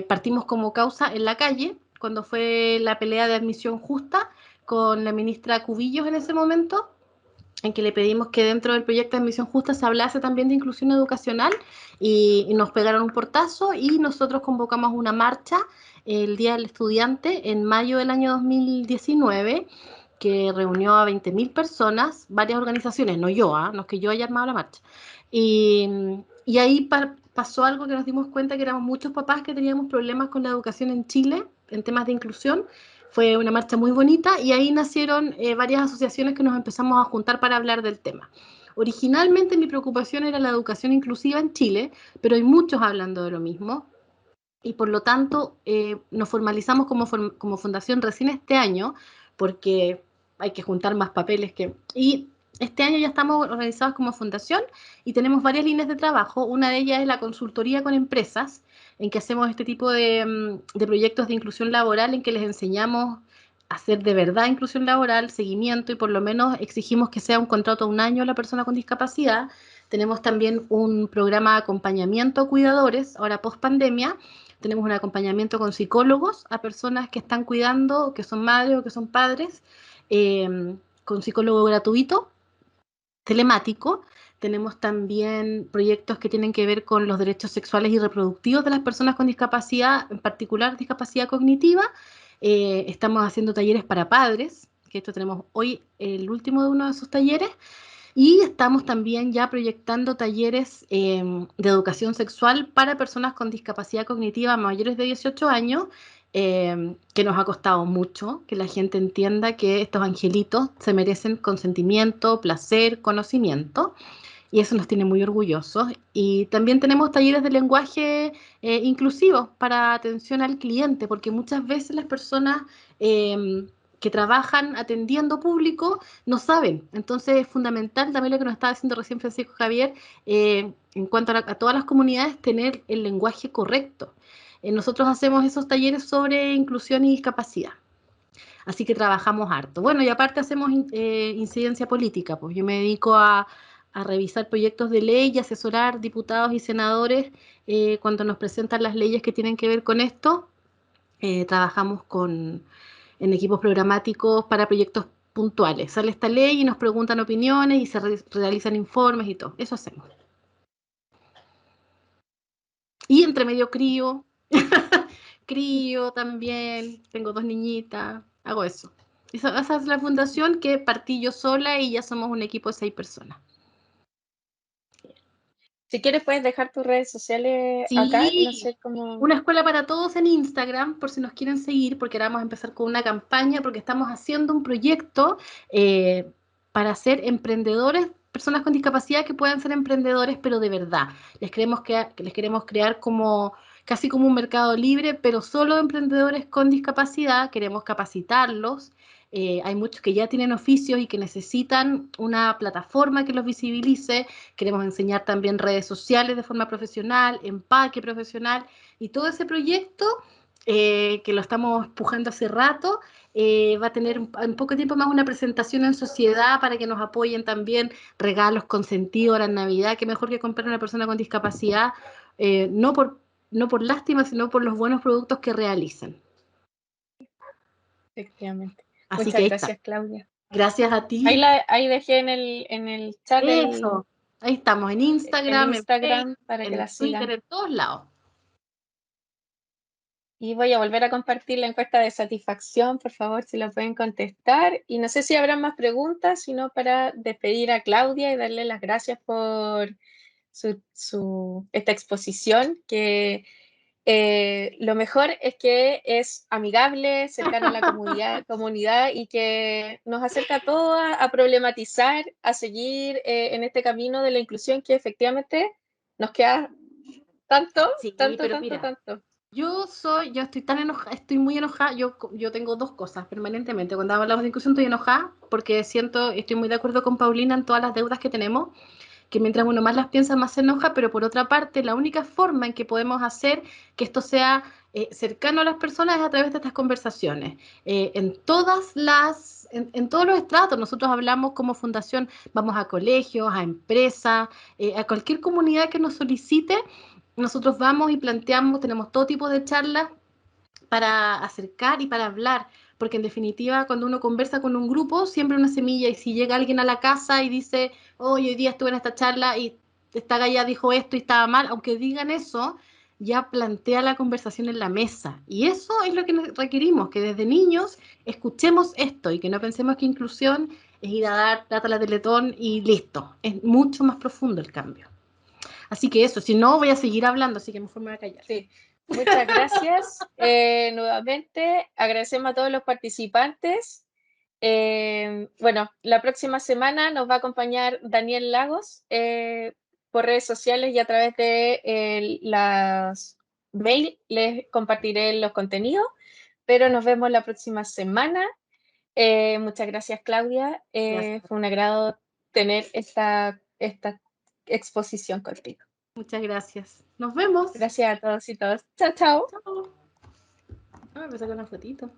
Partimos como causa en la calle, cuando fue la pelea de admisión justa con la ministra Cubillos en ese momento, en que le pedimos que dentro del proyecto de admisión justa se hablase también de inclusión educacional y nos pegaron un portazo y nosotros convocamos una marcha el Día del Estudiante en mayo del año 2019 que reunió a 20.000 personas, varias organizaciones, no yo, no es que yo haya armado la marcha. Y ahí pasó algo que nos dimos cuenta que éramos muchos papás que teníamos problemas con la educación en Chile, en temas de inclusión. Fue una marcha muy bonita y ahí nacieron varias asociaciones que nos empezamos a juntar para hablar del tema. Originalmente mi preocupación era la educación inclusiva en Chile, pero hay muchos hablando de lo mismo y por lo tanto nos formalizamos como fundación recién este año porque hay que juntar más papeles y este año ya estamos organizados como fundación y tenemos varias líneas de trabajo. Una de ellas es la consultoría con empresas, en que hacemos este tipo de proyectos de inclusión laboral en que les enseñamos a hacer de verdad inclusión laboral, seguimiento y por lo menos exigimos que sea un contrato a un año a la persona con discapacidad. Tenemos también un programa de acompañamiento a cuidadores, ahora post pandemia. Tenemos un acompañamiento con psicólogos a personas que están cuidando, que son madres o que son padres, con psicólogo gratuito, telemático. Tenemos también proyectos que tienen que ver con los derechos sexuales y reproductivos de las personas con discapacidad, en particular discapacidad cognitiva. Estamos haciendo talleres para padres, que esto tenemos hoy el último de uno de esos talleres. Y estamos también ya proyectando talleres de educación sexual para personas con discapacidad cognitiva mayores de 18 años, que nos ha costado mucho que la gente entienda que estos angelitos se merecen consentimiento, placer, conocimiento, y eso nos tiene muy orgullosos. Y también tenemos talleres de lenguaje inclusivo para atención al cliente, porque muchas veces las personas que trabajan atendiendo público no saben. Entonces es fundamental también lo que nos estaba diciendo recién Francisco Javier, en cuanto a todas las comunidades, tener el lenguaje correcto. Nosotros hacemos esos talleres sobre inclusión y discapacidad. Así que trabajamos harto. Bueno, y aparte hacemos incidencia política, pues yo me dedico a revisar proyectos de ley y asesorar diputados y senadores cuando nos presentan las leyes que tienen que ver con esto. Trabajamos en equipos programáticos para proyectos puntuales. Sale esta ley y nos preguntan opiniones y se realizan informes y todo. Eso hacemos. Y entre medio crío, crío también, tengo 2 niñitas, hago eso. Esa es la fundación que partí yo sola y ya somos un equipo de 6 personas. Si quieres puedes dejar tus redes sociales acá, no Sí, sé cómo... una escuela para todos en Instagram, por si nos quieren seguir, porque ahora vamos a empezar con una campaña, porque estamos haciendo un proyecto para ser emprendedores, personas con discapacidad que puedan ser emprendedores, pero de verdad. Les queremos crear como casi como un mercado libre, pero solo de emprendedores con discapacidad. Queremos capacitarlos. Hay muchos que ya tienen oficios y que necesitan una plataforma que los visibilice. Queremos enseñar también redes sociales de forma profesional, empaque profesional, y todo ese proyecto que lo estamos empujando hace rato, va a tener en poco tiempo más una presentación en sociedad para que nos apoyen también, regalos consentidos ahora en Navidad, que mejor que comprar a una persona con discapacidad, no por lástima, sino por los buenos productos que realizan. Efectivamente. Así que Muchas ahí está. gracias, Claudia. Gracias a ti. Ahí dejé en el chat Eso. Ahí estamos, en el Instagram, en Instagram Facebook, para que en la Twitter, sigan. en todos lados. Y voy a volver a compartir la encuesta de satisfacción, por favor, si la pueden contestar. Y no sé si habrá más preguntas, sino para despedir a Claudia y darle las gracias por esta exposición, que lo mejor es que es amigable, cercana a la comunidad y que nos acerca a todos a problematizar, a seguir en este camino de la inclusión que efectivamente nos queda tanto, Sí, tanto, pero tanto, mira, tanto. yo estoy tan enojada, estoy muy enojada, yo tengo 2 cosas permanentemente. Cuando hablamos de inclusión estoy enojada porque estoy muy de acuerdo con Paulina en todas las deudas que tenemos, que mientras uno más las piensa, más se enoja, pero por otra parte, la única forma en que podemos hacer que esto sea cercano a las personas es a través de estas conversaciones. En todos los estratos, nosotros hablamos como fundación, vamos a colegios, a empresas, a cualquier comunidad que nos solicite, nosotros vamos y planteamos, tenemos todo tipo de charlas para acercar y para hablar, porque en definitiva cuando uno conversa con un grupo, siempre una semilla, y si llega alguien a la casa y dice, oh, hoy día estuve en esta charla y esta galla dijo esto y estaba mal, aunque digan eso, ya plantea la conversación en la mesa. Y eso es lo que requerimos, que desde niños escuchemos esto y que no pensemos que inclusión es ir a dar plata a la Teletón y listo. Es mucho más profundo el cambio. Así que eso, si no voy a seguir hablando, así que mejor me voy a callar. Sí. Muchas gracias. Nuevamente, agradecemos a todos los participantes. Bueno, la próxima semana nos va a acompañar Daniel Lagos por redes sociales y a través de las mail les compartiré los contenidos, pero nos vemos la próxima semana. Muchas gracias, Claudia. Gracias. Fue un agrado tener esta exposición contigo. Muchas gracias. Nos vemos. Gracias a todos y todas. Chao, chao. Chao. Ah, me saco una fotito.